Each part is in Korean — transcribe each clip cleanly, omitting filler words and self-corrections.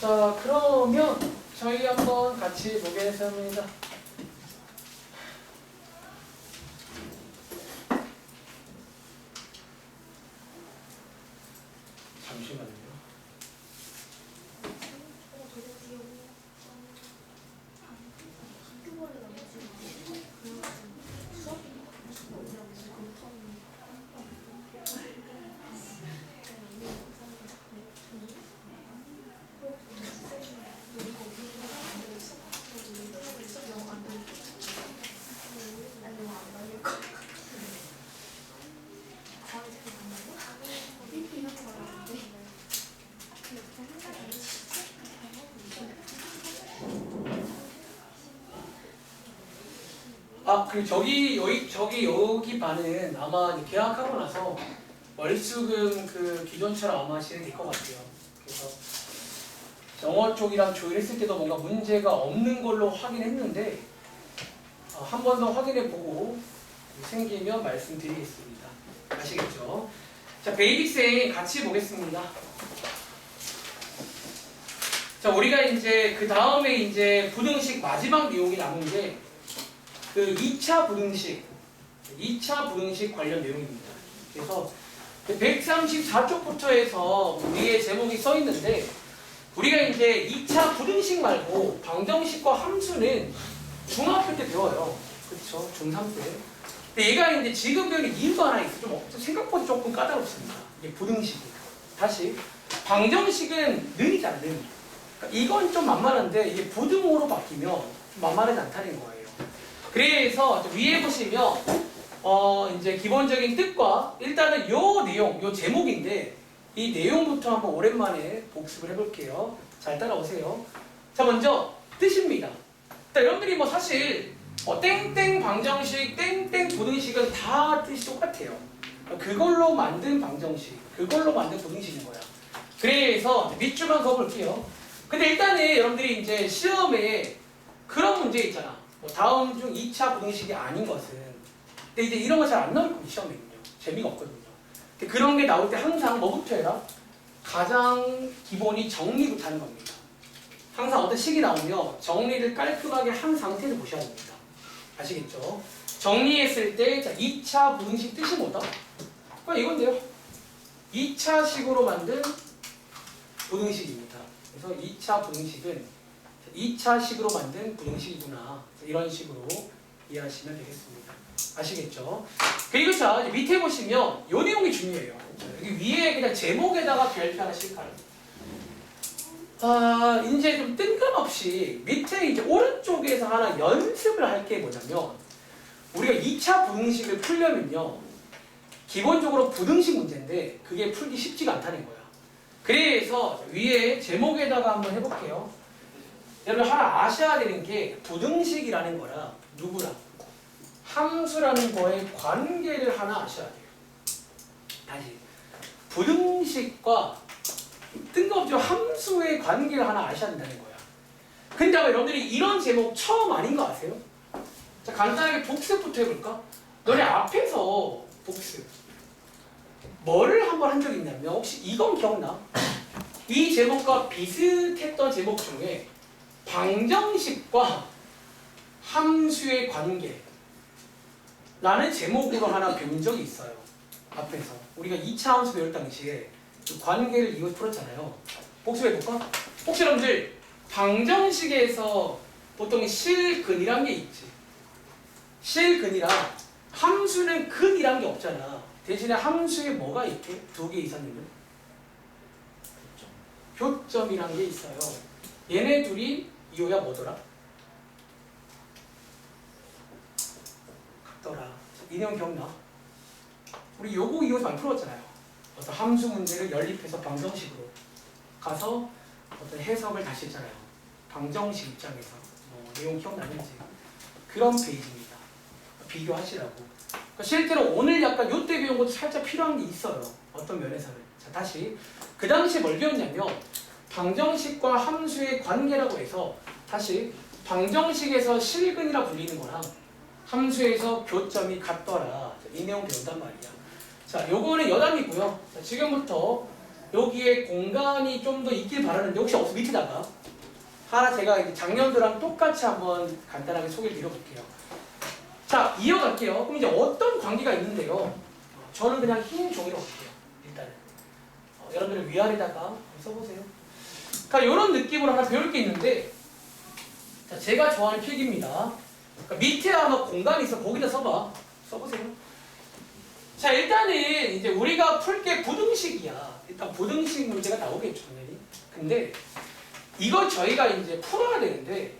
자, 그러면 저희 한번 같이 보겠습니다. 잠시만요. 아, 그리고 여기 반은 아마 이제 계약하고 나서 월수금 그 기존처럼 아마 진행될 것 같아요. 그래서 영어 쪽이랑 조율했을 때도 뭔가 문제가 없는 걸로 확인했는데 한 번 더 확인해보고 생기면 말씀드리겠습니다. 아시겠죠? 자, 베이직생 같이 보겠습니다. 자, 우리가 이제 그 다음에 이제 부등식 마지막 내용이 남은 게 그 2차 부등식 관련 내용입니다. 그래서 134쪽부터 해서 위에 제목이 써 있는데 우리가 이제 2차 부등식 말고 방정식과 함수는 중학교 때 배워요. 그렇죠? 중3 때. 근데 얘가 이제 지금 배우는 이유가 하나 있어요. 좀 생각보다 조금 까다롭습니다. 이게 부등식이. 다시 방정식은 는이잖아, 는. 그러니까 이건 좀 만만한데 이게 부등호로 바뀌면 좀 만만하지 않다는 거예요. 그래서 위에 보시면 이제 기본적인 뜻과 일단은 요 내용, 요 제목인데 이 내용부터 한번 오랜만에 복습을 해볼게요. 잘 따라오세요. 자, 먼저 뜻입니다. 여러분들이 뭐 사실 땡땡 방정식, 땡땡 부등식은 다 뜻이 똑같아요. 그걸로 만든 방정식, 그걸로 만든 부등식인 거야. 그래서 밑줄만 그어볼게요. 근데 일단은 여러분들이 이제 시험에 그런 문제 있잖아. 뭐 다음 중 2차 부등식이 아닌 것은. 근데 이제 이런 거 잘 안 나올 거예요, 시험에는요. 재미가 없거든요. 근데 그런 게 나올 때 항상 뭐부터 해라? 가장 기본이 정리부터 하는 겁니다. 항상 어떤 식이 나오면 정리를 깔끔하게 한 상태에서 보셔야 됩니다. 아시겠죠? 정리했을 때 2차 부등식 뜻이 뭐다? 이건데요. 2차식으로 만든 부등식입니다. 그래서 2차 부등식은 2차식으로 만든 부등식이구나. 이런 식으로 이해하시면 되겠습니다. 아시겠죠? 그리고 자, 이제 밑에 보시면 이 내용이 중요해요. 여기 위에 그냥 제목에다가 별표 하나 칠까요? 이제 좀 뜬금없이 밑에 이제 오른쪽에서 하나 연습을 할 게 뭐냐면 우리가 2차 부등식을 풀려면요. 기본적으로 부등식 문제인데 그게 풀기 쉽지가 않다는 거야. 그래서 위에 제목에다가 한번 해볼게요. 여러분 하나 아셔야 되는 게 부등식이라는 거랑 누구랑 함수라는 거의 관계를 하나 아셔야 돼요. 다시 부등식과 뜬금없이 함수의 관계를 하나 아셔야 된다는 거야. 근데 아마 여러분들이 이런 제목 처음 아닌 거 아세요? 자, 간단하게 복습부터 해볼까? 너네 앞에서 복습 뭐를 한번 한 적 있냐면 혹시 이건 기억나? 이 제목과 비슷했던 제목 중에 방정식과 함수의 관계 라는 제목으로 하나 배운 적이 있어요. 앞에서 우리가 2차 함수 배울 당시에 그 관계를 이거 풀었잖아요. 복습해볼까? 혹시 여러분들 방정식에서 보통 실근이란 게 있지. 실근이랑 함수는 근이란 게 없잖아. 대신에 함수에 뭐가 있게? 2개 이상이면 교점이란 게 있어요. 얘네 둘이 이호야 뭐더라? 같더라. 이 내용 기억나? 우리 요거 이호에서 많이 풀었잖아요. 어떤 함수 문제를 연립해서 방정식으로 가서 어떤 해석을 다시 했잖아요. 방정식 입장에서 내용 기억나는지 그런 페이지입니다. 비교하시라고. 그러니까 실제로 오늘 약간 요때 배운 것도 살짝 필요한 게 있어요. 어떤 면에서는. 자, 다시 그 당시에 뭘 배웠냐면 방정식과 함수의 관계라고 해서 다시 방정식에서 실근이라 불리는 거랑 함수에서 교점이 같더라. 이 내용 배운단 말이야. 자, 요거는 여담이고요. 자, 지금부터 여기에 공간이 좀 더 있길 바라는데 혹시 없어 밑에다가 하나 제가 이제 작년도랑 똑같이 한번 간단하게 소개를 드려볼게요. 자, 이어갈게요. 그럼 이제 어떤 관계가 있는데요. 저는 그냥 흰 종이로 볼게요. 일단은 여러분들 위아래다가 써보세요. 그러니까 이런 느낌으로 하나 배울 게 있는데, 자, 제가 좋아하는 필기입니다. 그러니까 밑에 아마 공간이 있어. 거기다 써보세요. 자, 일단은 이제 우리가 풀 게 부등식이야. 일단 부등식 문제가 나오겠죠, 당연히. 근데 이거 저희가 이제 풀어야 되는데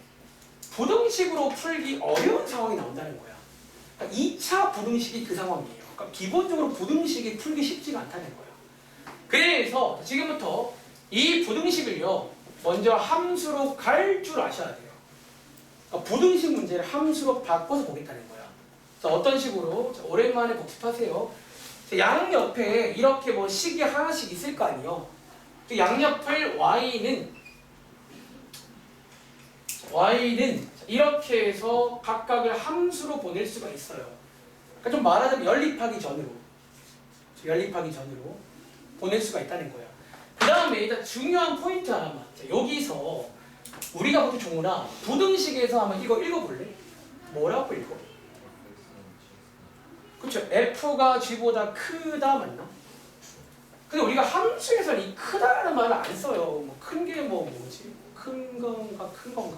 부등식으로 풀기 어려운 상황이 나온다는 거야. 그러니까 2차 부등식이 그 상황이에요. 그러니까 기본적으로 부등식이 풀기 쉽지가 않다는 거야. 그래서 지금부터 이 부등식을요, 먼저 함수로 갈 줄 아셔야 돼요. 그러니까 부등식 문제를 함수로 바꿔서 보겠다는 거야. 자, 어떤 식으로? 자, 오랜만에 복습하세요. 자, 양옆에 이렇게 뭐 식이 하나씩 있을 거 아니에요. 양옆을 y는 이렇게 해서 각각을 함수로 보낼 수가 있어요. 그러니까 좀 말하자면 연립하기 전으로 보낼 수가 있다는 거야. 그 다음에 일단 중요한 포인트 하나만. 자, 여기서 우리가 보통 종훈아 부등식에서 한번 이거 읽어볼래? 뭐라고 읽어? 그쵸? F가 G보다 크다 맞나? 근데 우리가 함수에서는 이 크다라는 말을 안 써요. 뭐 큰 게 뭐지? 큰 건가?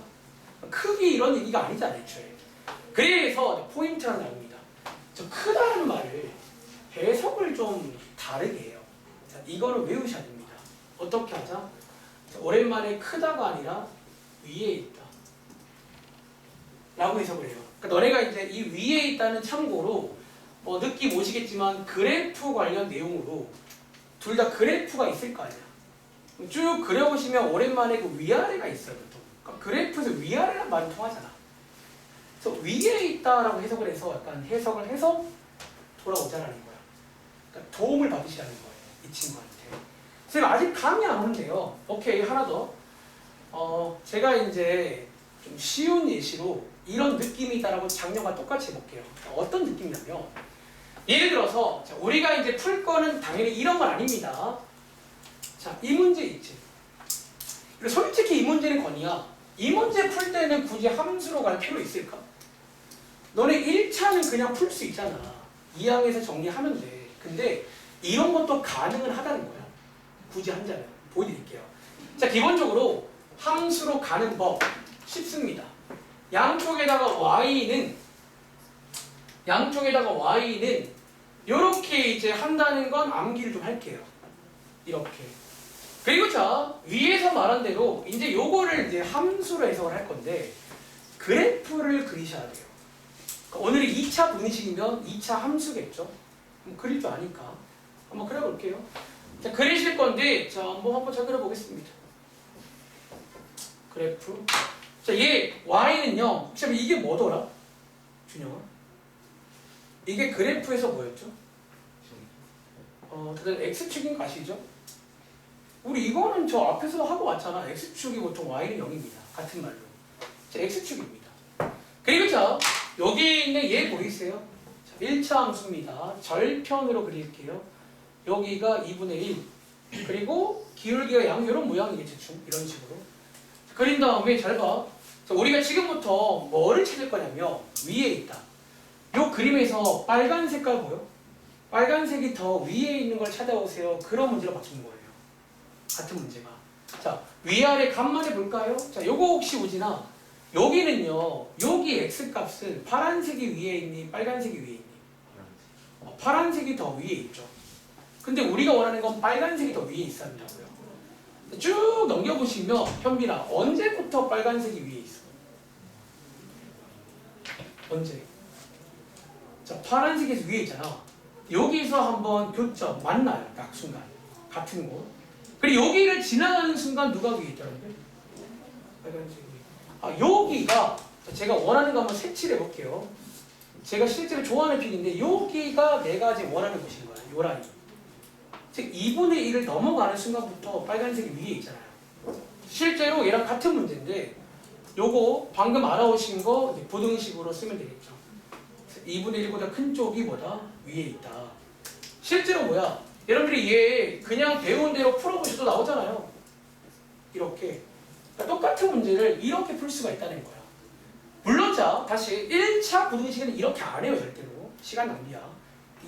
크기 이런 얘기가 아니잖아요, 애초에. 그래서 포인트 하나 나옵니다. 저 크다라는 말을 해석을 좀 다르게 해요. 자, 이거는 외우셔야 됩니다. 어떻게 하자? 자, 오랜만에 크다가 아니라 위에 있다 라고 해석을 해요. 그러니까 너네가 이제 이 위에 있다는 참고로 느낌 오시겠지만 그래프 관련 내용으로 둘 다 그래프가 있을 거 아니야. 쭉 그려보시면 오랜만에 그 위아래가 있어요. 보통. 그러니까 그래프에서 위아래란 말이 통하잖아. 그래서 위에 있다라고 해석을 해서 약간 해석을 해서 돌아오자라는 거야. 그러니까 도움을 받으시라는 거예요. 이 친구한테. 선생님 아직 감이 안 오는데요. 오케이, 하나 더. 제가 이제 좀 쉬운 예시로 이런 느낌이 있다라고 작년과 똑같이 해볼게요. 어떤 느낌이냐면 예를 들어서 자, 우리가 이제 풀 거는 당연히 이런 건 아닙니다. 자, 이 문제 있지. 그리고 솔직히 이 문제는 건이야. 이 문제 풀 때는 굳이 함수로 갈 필요 있을까? 너네 1차는 그냥 풀 수 있잖아. 2항에서 정리하면 돼. 근데 이런 것도 가능은 하다는 거야. 굳이 한자는. 보여드릴게요. 자, 기본적으로 함수로 가는 법 쉽습니다. 양쪽에다가 y는 이렇게 이제 한다는 건 암기를 좀 할게요. 이렇게. 그리고 자, 위에서 말한 대로 이제 요거를 이제 함수로 해석을 할 건데 그래프를 그리셔야 돼요. 그러니까 오늘이 2차 분식이면 2차 함수겠죠? 그릴 줄 아니까 한번 그려볼게요. 자, 그리실 건데 자, 한번 잘 그려보겠습니다. 그래프. 자, 얘 y는요. 혹시 이게 뭐더라? 준영아? 이게 그래프에서 뭐였죠? 다들 x축인 거 아시죠? 우리 이거는 저 앞에서도 하고 왔잖아. x축이 보통 y는 0입니다. 같은 말로. 자, x축입니다. 그리고 자, 여기 있는 얘 보이세요? 자, 1차 함수입니다. 절편으로 그릴게요. 여기가 2분의 1. 그리고 기울기가 양 이런 모양이겠죠. 이런 식으로. 그린 다음에 잘 봐. 자, 우리가 지금부터 뭐를 찾을 거냐면 위에 있다. 요 그림에서 빨간 색깔 보여? 빨간색이 더 위에 있는 걸 찾아오세요. 그런 문제로 맞추는 거예요. 같은 문제가. 자, 위아래 값만 해볼까요? 자, 요거 혹시 우진아, 여기는요, 여기 x값은 파란색이 위에 있니? 빨간색이 위에 있니? 파란색이 더 위에 있죠. 근데 우리가 원하는 건 빨간색이 더 위에 있어야 한다고요. 쭉 넘겨보시면 현빈아, 언제부터 빨간색이 위에 있어? 언제? 자, 파란색에서 위에 있잖아. 여기서 한번 교점 만나요. 딱 순간. 같은 곳. 그리고 여기를 지나가는 순간 누가 위에 있더라고요? 빨간색이. 여기가 제가 원하는 거 한번 색칠해 볼게요. 제가 실제로 좋아하는 픽인데 여기가 내가 지금 원하는 곳인 거야. 요 라인. 즉 2분의 1을 넘어가는 순간부터 빨간색이 위에 있잖아요. 실제로 얘랑 같은 문제인데 요거 방금 알아오신 거 부등식으로 쓰면 되겠죠. 2분의 1보다 큰 쪽이 뭐다? 위에 있다. 실제로 뭐야? 여러분들이 얘 그냥 배운 대로 풀어보셔도 나오잖아요. 이렇게. 그러니까 똑같은 문제를 이렇게 풀 수가 있다는 거야. 물론 자 다시 1차 부등식은 이렇게 안 해요. 절대로. 시간 낭비야.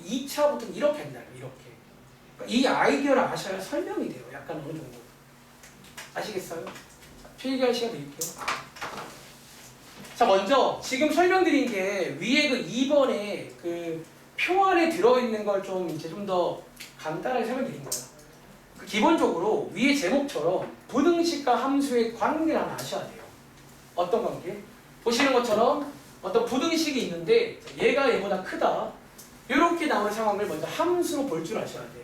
2차부터는 이렇게 한다. 이렇게. 그러니까 이 아이디어를 아셔야 설명이 돼요. 약간 어느 정도. 아시겠어요? 필기할 시간 드릴게요. 자 먼저 지금 설명드린 게 위에 그 2번에 그 표 안에 들어있는 걸 좀 이제 좀 더 간단하게 설명드린 거예요. 그 기본적으로 위에 제목처럼 부등식과 함수의 관계를 하나 아셔야 돼요. 어떤 관계? 보시는 것처럼 어떤 부등식이 있는데 얘가 얘보다 크다. 이렇게 나오는 상황을 먼저 함수로 볼 줄 아셔야 돼.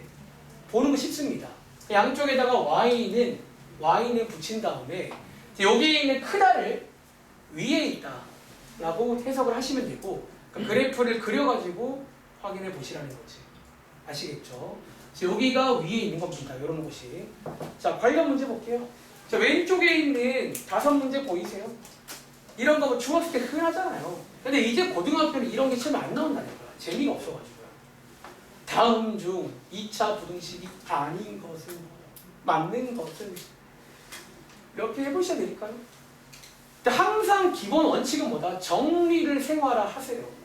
보는 거 쉽습니다. 양쪽에다가 y는 붙인 다음에 여기에 있는 크다를 위에 있다 라고 해석을 하시면 되고 그래프를 그려가지고 확인해 보시라는 거지. 아시겠죠? 여기가 위에 있는 겁니다. 이런 곳이. 자 관련 문제 볼게요. 자 왼쪽에 있는 5문제 보이세요? 이런 거 뭐 중학생 때 흔하잖아요. 근데 이제 고등학교는 이런 게 처음에 안 나온다는 거야. 재미가 없어가지고요. 다음 중 2차 부등식이 아닌 것은 맞는 것은 이렇게 해보셔야 되니까요. 근데 항상 기본 원칙은 뭐다? 정리를 생활화하세요.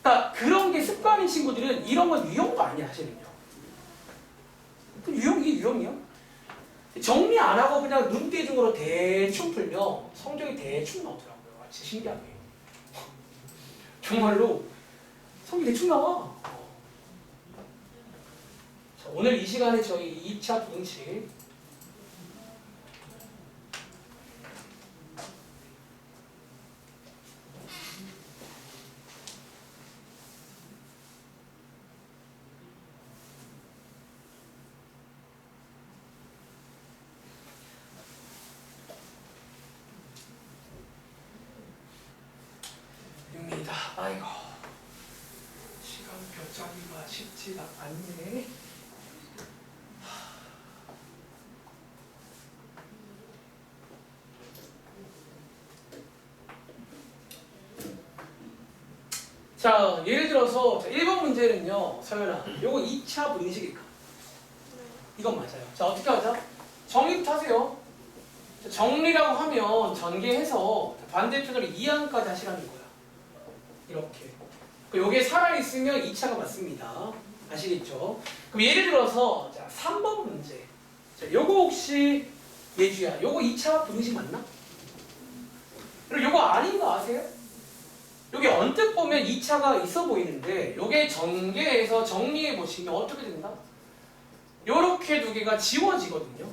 그러니까 그런 게 습관인 친구들은 이런 건 유형도 아니야 사실은요. 이게 유형이야? 정리 안 하고 그냥 눈대중으로 대충 풀면 성적이 대충 나오더라고요. 진짜 신기하게. 정말로 성적이 대충 나와. 자, 오늘 이 시간에 저희 2차 부등식 입니다. 아이고 시간 몇 자리가 쉽지가 않네. 자 예를 들어서 1번 문제는요. 서연아 요거 2차 부등식일까? 이건 맞아요. 자 어떻게 하자? 정리부터 하세요. 자, 정리라고 하면 전개해서 반대편으로 2항까지 하시라는 거야. 이렇게. 요게 살아있으면 2차가 맞습니다. 아시겠죠? 그럼 예를 들어서 자 3번 문제. 자 요거 혹시 예주야 요거 2차 부등식 맞나? 그리고 요거 아닌 거 아세요? 요게 언뜻 보면 2차가 있어 보이는데 요게 전개해서 정리해 보시면 어떻게 된다? 요렇게 두 개가 지워지거든요.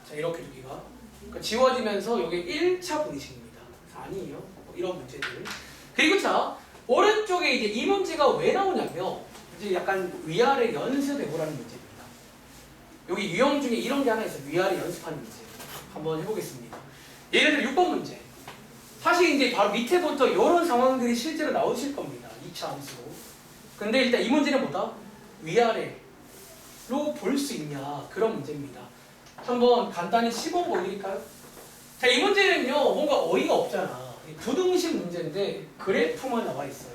자 이렇게 두 개가 그러니까 지워지면서 요게 1차 부등식입니다. 아니에요. 뭐 이런 문제들. 그리고 자 오른쪽에 이제 이 문제가 왜 나오냐면 이제 약간 위아래 연습해 보라는 문제입니다. 여기 유형 중에 이런 게 하나 있어요. 위아래 연습하는 문제. 한번 해보겠습니다. 예를 들어 6번 문제. 사실 이제 바로 밑에부터 이런 상황들이 실제로 나오실 겁니다. 2차 함수로. 근데 일단 이 문제는 뭐다? 위아래로 볼 수 있냐 그런 문제입니다. 한번 간단히 시범 보여드릴까요? 자, 이 문제는요 뭔가 어이가 없잖아. 부등식 문제인데 그래프만 나와 있어요.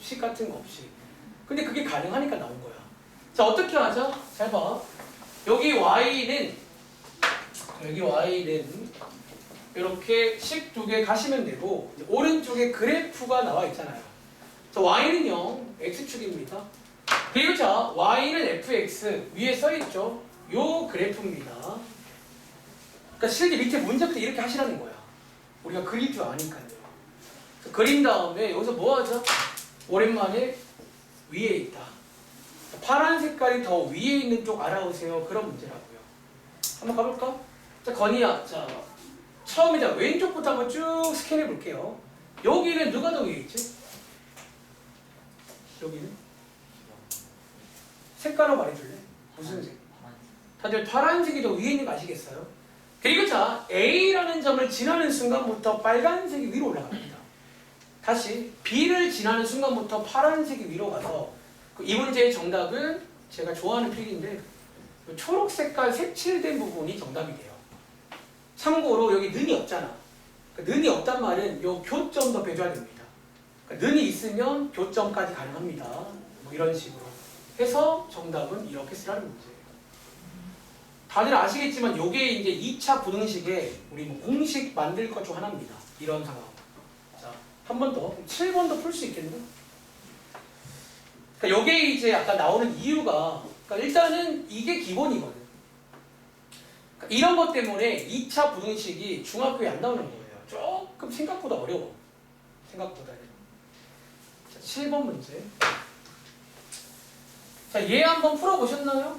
식 같은 거 없이. 근데 그게 가능하니까 나온 거야. 자 어떻게 하자? 잘 봐. 여기 y는 이렇게 식 두 개 가시면 되고 오른쪽에 그래프가 나와 있잖아요. 자 y는요 x축입니다. 그리고 자 y는 fx 위에 써 있죠. 요 그래프입니다. 그러니까 실제 밑에 문제부터 이렇게 하시라는 거야. 우리가 그릴 줄 아니까요. 그린 다음에 여기서 뭐 하죠? 오랜만에 위에 있다. 파란 색깔이 더 위에 있는 쪽 알아보세요. 그런 문제라고요. 한번 가볼까? 자 건이야. 자 처음에 자 왼쪽부터 한번 쭉 스캔해 볼게요. 여기는 누가 더 위에 있지? 여기는? 색깔로 말해줄래? 무슨 색? 다들 파란색이 더 위에 있는 거 아시겠어요? 그리고 자 A라는 점을 지나는 순간부터 빨간색이 위로 올라갑니다. 다시 B를 지나는 순간부터 파란색이 위로 가서 이 문제의 정답은 제가 좋아하는 필기인데 초록 색깔 색칠된 부분이 정답이 돼요. 참고로 여기 는이 없잖아. 그러니까 는이 없단 말은 요 교점도 빼줘야 됩니다. 그러니까 는이 있으면 교점까지 가능합니다. 뭐 이런 식으로. 해서 정답은 이렇게 쓰라는 문제예요. 다들 아시겠지만 요게 이제 2차 부등식에 우리 뭐 공식 만들 것 중 하나입니다. 이런 상황. 자, 한 번 더. 7번도 풀 수 있겠네. 그러니까 요게 이제 아까 나오는 이유가 그러니까 일단은 이게 기본이거든. 그러니까 이런 것 때문에 2차 부등식이 중학교에 안 나오는 거예요. 조금 생각보다 어려워. 생각보다. 자, 7번 문제. 자, 얘 한번 풀어보셨나요?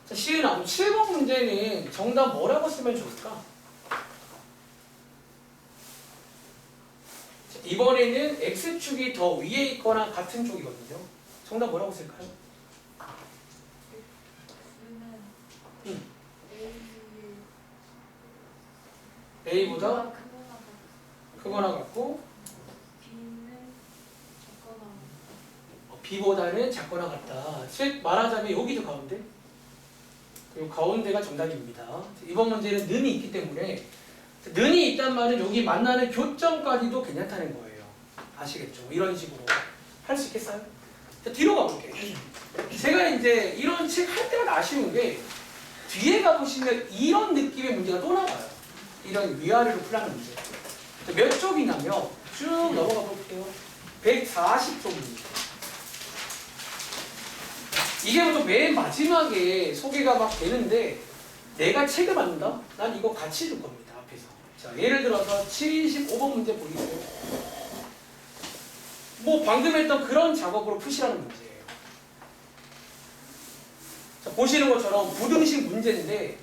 자, 시은아, 7번 문제는 정답 뭐라고 쓰면 좋을까? 자, 이번에는 X축이 더 위에 있거나 같은 쪽이거든요. 정답 뭐라고 쓸까요? A보다 크거나 같고 B보다는 작거나 같다. 즉 말하자면 여기도 가운데 그리고 가운데가 정답입니다. 이번 문제는 는이 있기 때문에 는이 있단 말은 여기 만나는 교점까지도 괜찮다는 거예요. 아시겠죠? 이런 식으로 할 수 있겠어요? 자, 뒤로 가볼게요. 제가 이제 이런 책 할 때마다 아쉬운 게 뒤에 가보시면 이런 느낌의 문제가 또 나와요. 이런 위아래로 풀라는 문제. 몇 쪽이냐면 쭉 넘어가 볼게요. 140쪽 문제. 이게 보통 맨 마지막에 소개가 막 되는데 내가 책을 만든다? 난 이거 같이 줄 겁니다. 앞에서. 자, 예를 들어서 75번 문제 보이세요? 뭐 방금 했던 그런 작업으로 푸시라는 문제예요. 자, 보시는 것처럼 부등식 문제인데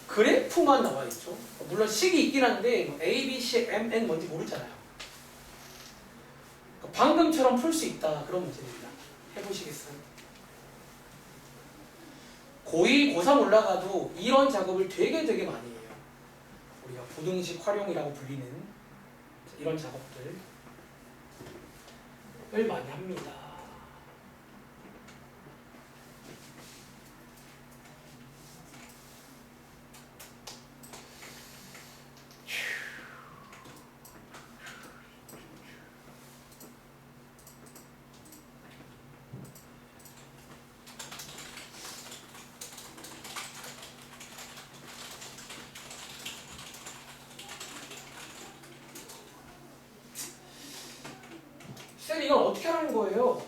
그래프만 나와 있죠. 물론 식이 있긴 한데 A, B, C, M, N 뭔지 모르잖아요. 방금처럼 풀 수 있다. 그런 문제입니다. 해보시겠어요? 고2, 고3 올라가도 이런 작업을 되게 많이 해요. 우리가 부등식 활용이라고 불리는 이런 작업들을 많이 합니다. 쌤 이건 어떻게 하는 거예요?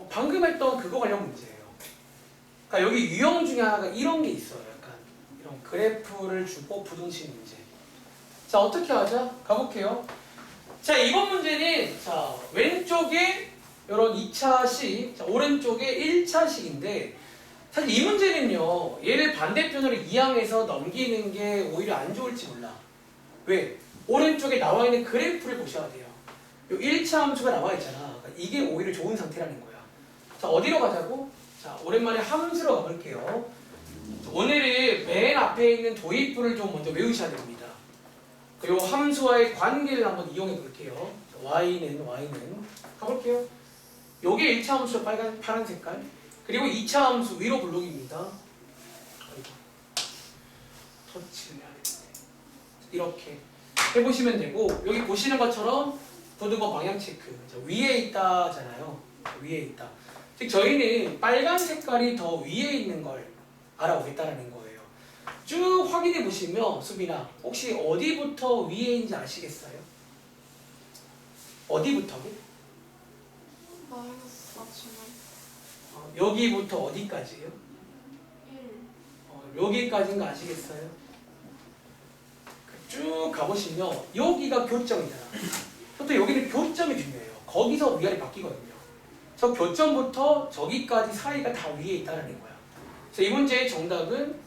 방금 했던 그거 관련 문제예요. 그러니까 여기 유형 중에 하나가 이런 게 있어요. 약간 이런 그래프를 주고 부등식 문제. 자, 어떻게 하자? 가볼게요. 자, 이번 문제는 자 왼쪽에 이런 2차식, 자, 오른쪽에 1차식인데 사실 이 문제는요. 얘를 반대편으로 이항해서 넘기는 게 오히려 안 좋을지 몰라. 왜? 오른쪽에 나와 있는 그래프를 보셔야 돼요. 요 1차 함수가 나와 있잖아. 그러니까 이게 오히려 좋은 상태라는 거야. 자, 어디로 가자고? 자, 오랜만에 함수로 가볼게요. 오늘은 맨 앞에 있는 도입부를 좀 먼저 외우셔야 됩니다. 요 함수와의 관계를 한번 이용해 볼게요. y는 가볼게요. 요게 1차 함수 파란 색깔. 그리고 2차 함수 위로 블록입니다. 터치를 해야 되는데. 이렇게 해보시면 되고 여기 보시는 것처럼 도드거 방향 체크. 위에 있다잖아요. 위에 있다. 즉 저희는 빨간 색깔이 더 위에 있는 걸 알아보겠다라는 거예요. 쭉 확인해 보시면 수빈아 혹시 어디부터 위에인지 아시겠어요? 어디부터고? 마이너스 4층은 여기부터 어디까지예요? 1. 여기까지인 거 아시겠어요? 쭉 가보시면 여기가 교점이잖아. 또 여기는 교점이 중요해요. 거기서 위아래 바뀌거든요. 저 교점부터 저기까지 사이가 다 위에 있다는 거야. 그래서 이 문제의 정답은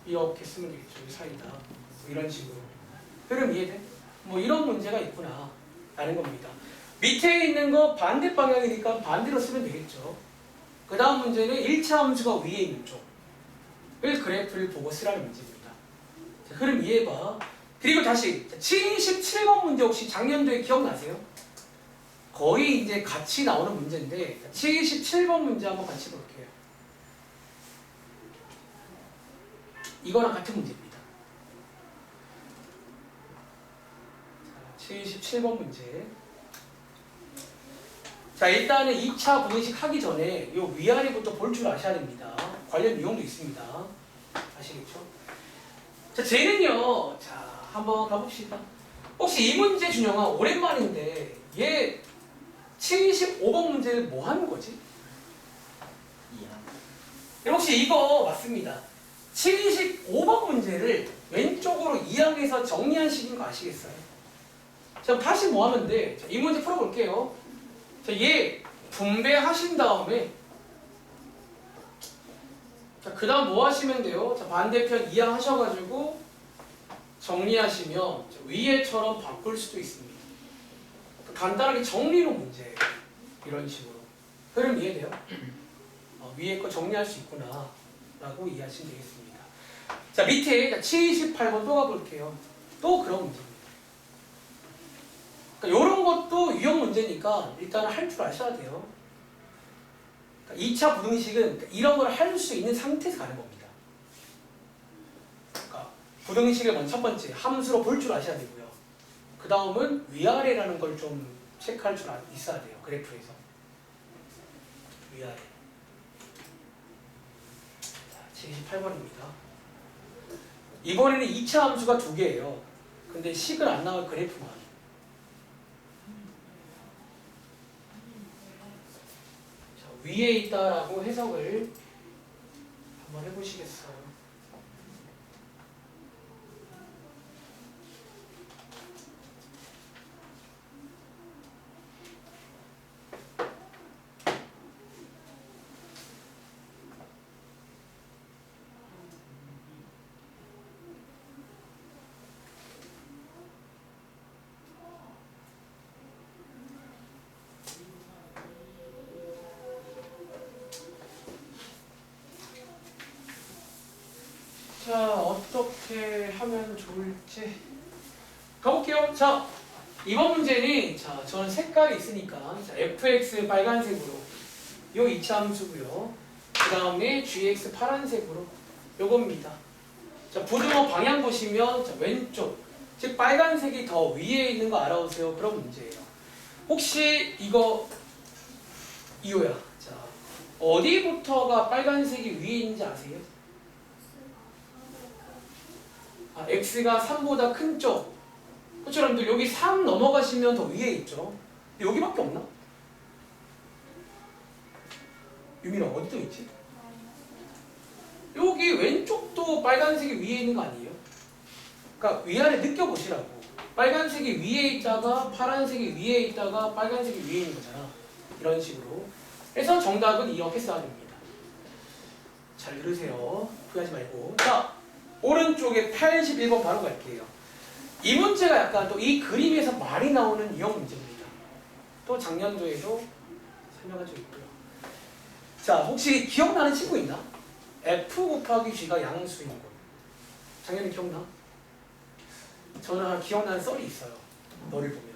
이렇게 쓰면 되겠죠. 이 사이다. 뭐 이런 식으로. 흐름 이해돼? 뭐 이런 문제가 있구나 라는 겁니다. 밑에 있는 거 반대 방향이니까 반대로 쓰면 되겠죠. 그 다음 문제는 1차 함수가 위에 있는 쪽을 그래프를 보고 쓰라는 문제입니다. 자, 흐름 이해해봐. 그리고 다시 77번 문제 혹시 작년도에 기억나세요? 거의 이제 같이 나오는 문제인데 77번 문제 한번 같이 볼게요. 이거랑 같은 문제입니다. 자, 77번 문제. 자, 일단은 2차 부등식 하기 전에 요 위아래부터 볼 줄 아셔야 됩니다. 관련 유형도 있습니다. 아시겠죠? 자, 쟤는요. 자, 한번 가봅시다. 혹시 이 문제 준영아 오랜만인데 얘 75번 문제를 뭐 하는 거지? 혹시 이거 맞습니다. 75번 문제를 왼쪽으로 이항해서 정리한 식인 거 아시겠어요? 자, 다시 뭐 하면 돼? 자, 이 문제 풀어볼게요. 자, 얘 분배하신 다음에 자, 그 다음 뭐 하시면 돼요? 자, 반대편 이항하셔가지고 정리하시면 자, 위에처럼 바꿀 수도 있습니다. 간단하게 정리로 문제예요. 이런 식으로. 흐름 이해돼요? 위에 거 정리할 수 있구나 라고 이해하시면 되겠습니다. 자, 밑에 78번 또 가볼게요. 또 그런 문제입니다. 그러니까 이런 것도 유형 문제니까 일단 할 줄 아셔야 돼요. 그러니까 2차 부등식은 이런 걸 할 수 있는 상태에서 가는 겁니다. 그러니까 부등식을 먼저 첫 번째 함수로 볼 줄 아셔야 되고요. 그 다음은 위아래라는 걸 좀 체크할 줄 있어야 돼요. 그래프에서. 위아래. 78번입니다. 이번에는 2차 함수가 2개예요. 근데 식은 안 나올 그래프만. 자, 위에 있다라고 해석을 한번 해보시겠어요? 자, 어떻게 하면 좋을지 가볼게요. 자, 이번 문제는 자, 저는 색깔이 있으니까 자, fx 빨간색으로 요 2차 함수고요. 그 다음에 gx 파란색으로 요겁니다. 자, 부등호 방향 보시면 자, 왼쪽 즉 빨간색이 더 위에 있는 거 알아오세요. 그런 문제예요. 혹시 이거 이호야. 자, 어디부터가 빨간색이 위에 있는지 아세요? x가 3보다 큰 쪽. 그렇죠, 여러분들 여기 3 넘어가시면 더 위에 있죠. 근데 여기밖에 없나? 유민아 어디 또 있지? 여기 왼쪽도 빨간색이 위에 있는 거 아니에요? 그러니까 위아래 느껴보시라고. 빨간색이 위에 있다가 파란색이 위에 있다가 빨간색이 위에 있는 거잖아. 이런 식으로. 그래서 정답은 이렇게 써야 됩니다. 잘 들으세요. 후회하지 말고. 자, 오른쪽에 81번 바로 갈게요. 이 문제가 약간 또 이 그림에서 많이 나오는 유형 문제입니다. 또 작년도에도 설명한 적 있고요. 자, 혹시 기억나는 친구 있나? F 곱하기 G가 양수인 거. 작년에 기억나? 저는 기억나는 썰이 있어요. 너를 보면.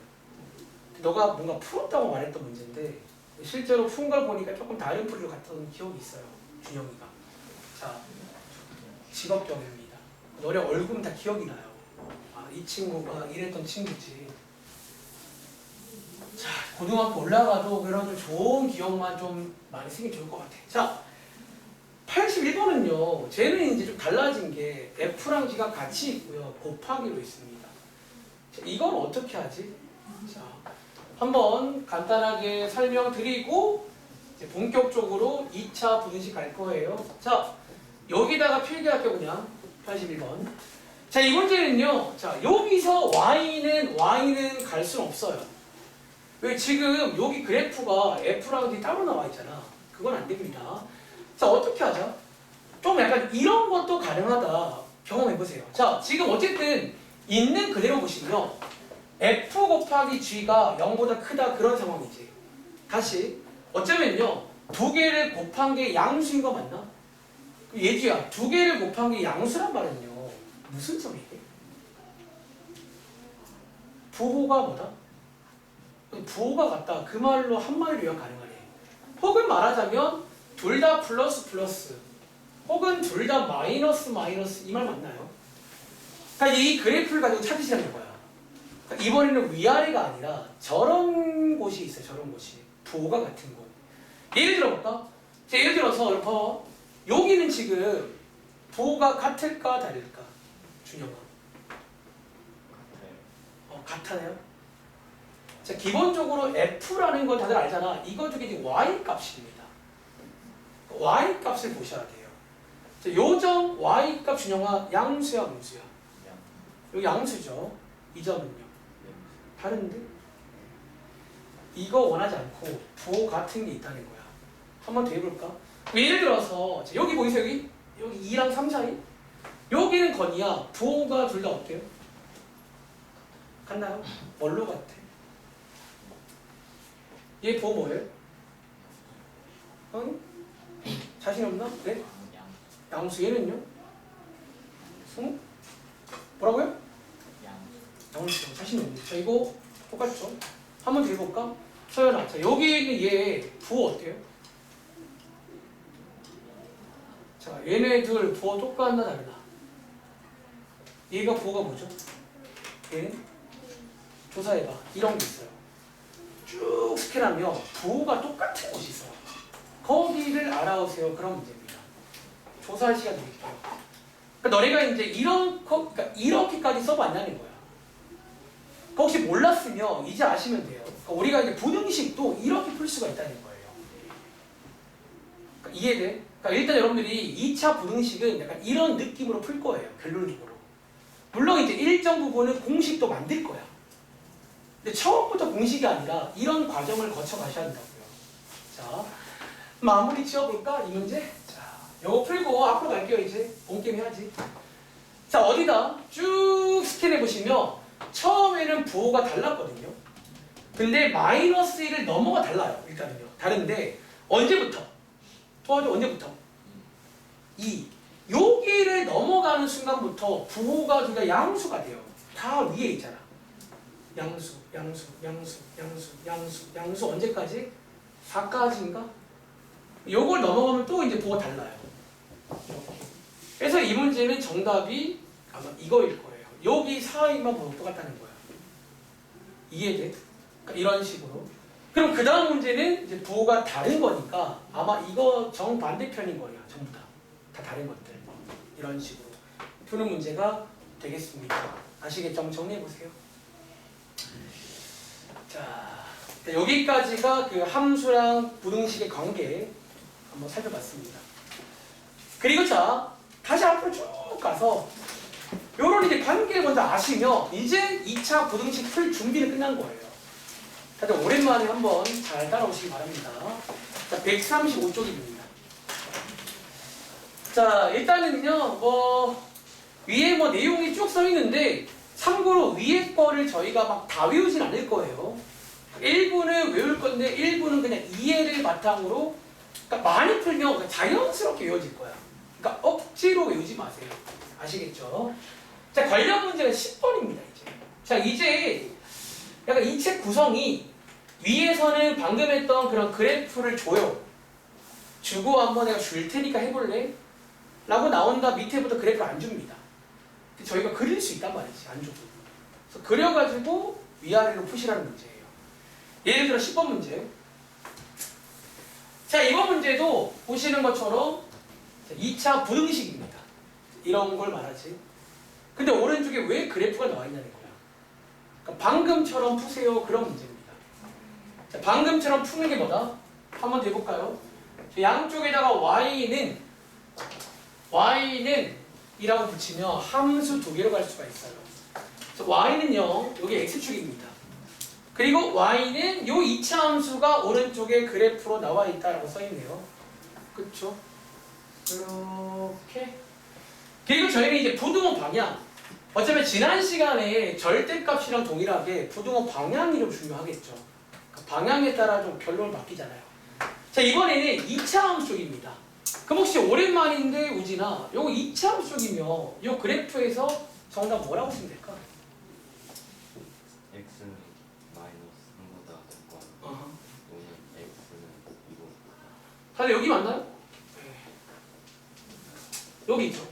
너가 뭔가 풀었다고 말했던 문제인데 실제로 푼 걸 보니까 조금 다른 풀이로 갔던 기억이 있어요. 준영이가. 자, 직업병입니다. 너네 얼굴은 다 기억이 나요. 아, 이 친구가 이랬던 친구지. 자, 고등학교 올라가도 그런 좀 좋은 기억만 좀 많이 생기면 좋을 것 같아. 자, 81번은요. 쟤는 이제 좀 달라진 게 F랑 G가 같이 있고요. 곱하기로 있습니다. 자, 이건 어떻게 하지? 자, 한번 간단하게 설명드리고 이제 본격적으로 2차 부등식 갈 거예요. 자, 여기다가 필기할게요 그냥. 81번. 자, 이 문제는요. 자, 여기서 y는 갈 수는 없어요. 왜 지금 여기 그래프가 F랑 D 따로 나와 있잖아. 그건 안 됩니다. 자, 어떻게 하자? 좀 약간 이런 것도 가능하다. 경험해보세요. 자, 지금 어쨌든 있는 그대로 보시면 F 곱하기 G가 0보다 크다 그런 상황이지. 다시 어쩌면요. 두 개를 곱한 게 양수인 거 맞나? 예지야, 두 개를 곱한 게 양수란 말은요. 무슨 소리게? 부호가 뭐다? 부호가 같다. 그 말로 한마디로 요약 가능하네. 혹은 말하자면 둘 다 플러스 플러스 혹은 둘 다 마이너스 마이너스 이 말 맞나요? 그러니까 이 그래프를 가지고 찾으시라는 거야. 그러니까 이번에는 위아래가 아니라 저런 곳이 있어요. 저런 곳이. 부호가 같은 곳. 예를 들어볼까? 자, 예를 들어서 이렇게 여기는 지금 부호가 같을까 다를까? 준영아. 같아요. 자, 기본적으로 F라는 건 다들 알잖아. 이거 중에 이제 Y 값입니다. Y 값을 보셔야 돼요. 자, 요점 Y 값 준영아 양수야, 음수야? 여기 양수죠. 이 점은요. 다른데? 이거 원하지 않고 부호 같은 게 있다는 거야. 한번 더 해볼까? 예를 들어서 자, 여기 보이세요? 여기 2랑 3 사이? 여기는 건이야. 부호가 둘 다 어때요? 같나요? 뭘로 같아? 얘 부호 뭐예요? 응? 자신 없나? 네? 양수. 얘는요? 응? 뭐라고요? 양수. 자신 없네. 자, 이거 똑같죠? 한 번 더 해볼까? 서연아, 자, 여기 있는 얘 부호 어때요? 자, 얘네들 부호 똑같나 다르나? 얘가 부호가 뭐죠? 얘는? 조사해봐. 이런 게 있어요. 쭉 스캔하면 부호가 똑같은 곳이 있어요. 거기를 알아오세요. 그런 문제입니다. 조사할 시간 드릴게요. 그러니까 너네가 이제 그러니까 이렇게까지 써봤냐는 거야. 그러니까 혹시 몰랐으면 이제 아시면 돼요. 그러니까 우리가 이제 부등식도 이렇게 풀 수가 있다는 거예요. 그러니까 이해돼? 그러니까 일단 여러분들이 2차 부등식은 약간 이런 느낌으로 풀 거예요. 결론적으로. 물론 이제 일정 부분은 공식도 만들 거야. 근데 처음부터 공식이 아니라 이런 과정을 거쳐 가셔야 된다고요. 자, 마무리 지어볼까? 이 문제? 자, 요거 풀고 앞으로 갈게요. 이제 본게임 해야지. 자, 어디다 쭉 스캔해 보시면 처음에는 부호가 달랐거든요. 근데 마이너스 1을 넘어가 달라요. 일단은요. 다른데 언제부터? 도와줘. 언제부터? 2. 여기를 넘어가는 순간부터 부호가 둘 다 양수가 돼요. 다 위에 있잖아. 양수, 양수, 양수, 양수, 양수, 양수 언제까지? 4까지인가? 요걸 넘어가면 또 이제 부호가 달라요. 이렇게. 그래서 이 문제는 정답이 아마 이거일 거예요. 여기 사이만 보면 똑같다는 거야. 이해돼? 그러니까 이런 식으로. 그럼 그 다음 문제는 이제 부호가 다른 거니까 아마 이거 정반대편인 거예요. 전부 다. 다 다른 것들. 이런 식으로 푸는 문제가 되겠습니다. 아시겠죠? 한번 정리해보세요. 자, 여기까지가 그 함수랑 부등식의 관계 한번 살펴봤습니다. 그리고 자, 다시 앞으로 쭉 가서 요런 이제 관계를 먼저 아시면 이제 2차 부등식 풀 준비는 끝난 거예요. 다들 오랜만에 한번 잘 따라오시기 바랍니다. 자, 135쪽입니다. 자, 일단은요, 위에 내용이 쭉 써 있는데, 참고로 위에 거를 저희가 막 다 외우진 않을 거예요. 일부는 외울 건데, 일부는 그냥 이해를 바탕으로, 그러니까 많이 풀면 자연스럽게 외워질 거야. 그러니까 억지로 외우지 마세요. 아시겠죠? 자, 관련 문제가 10번입니다, 이제. 자, 이제 약간 이 책 구성이 위에서는 방금 했던 그런 그래프를 줘요. 주고 한번 내가 줄 테니까 해볼래? 라고 나온다. 밑에부터 그래프를 안 줍니다. 저희가 그릴 수 있단 말이지. 안 주고. 그래서 그려가지고 위아래로 푸시라는 문제예요. 예를 들어 10번 문제. 자, 이번 문제도 보시는 것처럼 2차 부등식입니다. 이런 걸 말하지. 근데 오른쪽에 왜 그래프가 나와 있냐는 거야. 그러니까 방금처럼 푸세요. 그런 문제입니다. 자, 방금처럼 푸는 게 뭐다? 한번 더 해볼까요? 양쪽에다가 y는 이라고 붙이면 함수 두 개로 갈 수가 있어요. 그래서 y는요, 여기 x축입니다. 그리고 y는 요 2차 함수가 오른쪽에 그래프로 나와 있다라고 써있네요. 그쵸? 이렇게. 그리고 저희는 이제 부등호 방향. 어차피 지난 시간에 절대값이랑 동일하게 부등호 방향이 좀 중요하겠죠. 그 방향에 따라 좀 결론을 바뀌잖아요. 자, 이번에는 2차 함수 쪽입니다. 그럼 혹시 오랜만인데 우진아, 요거 2차 함수 쪽이면 요 그래프에서 정답 뭐라고 쓰면 될까? x는 마이너스 3보다 작고 또는 x는 2보다. 다들 여기 맞나요? 네. 여기 있죠.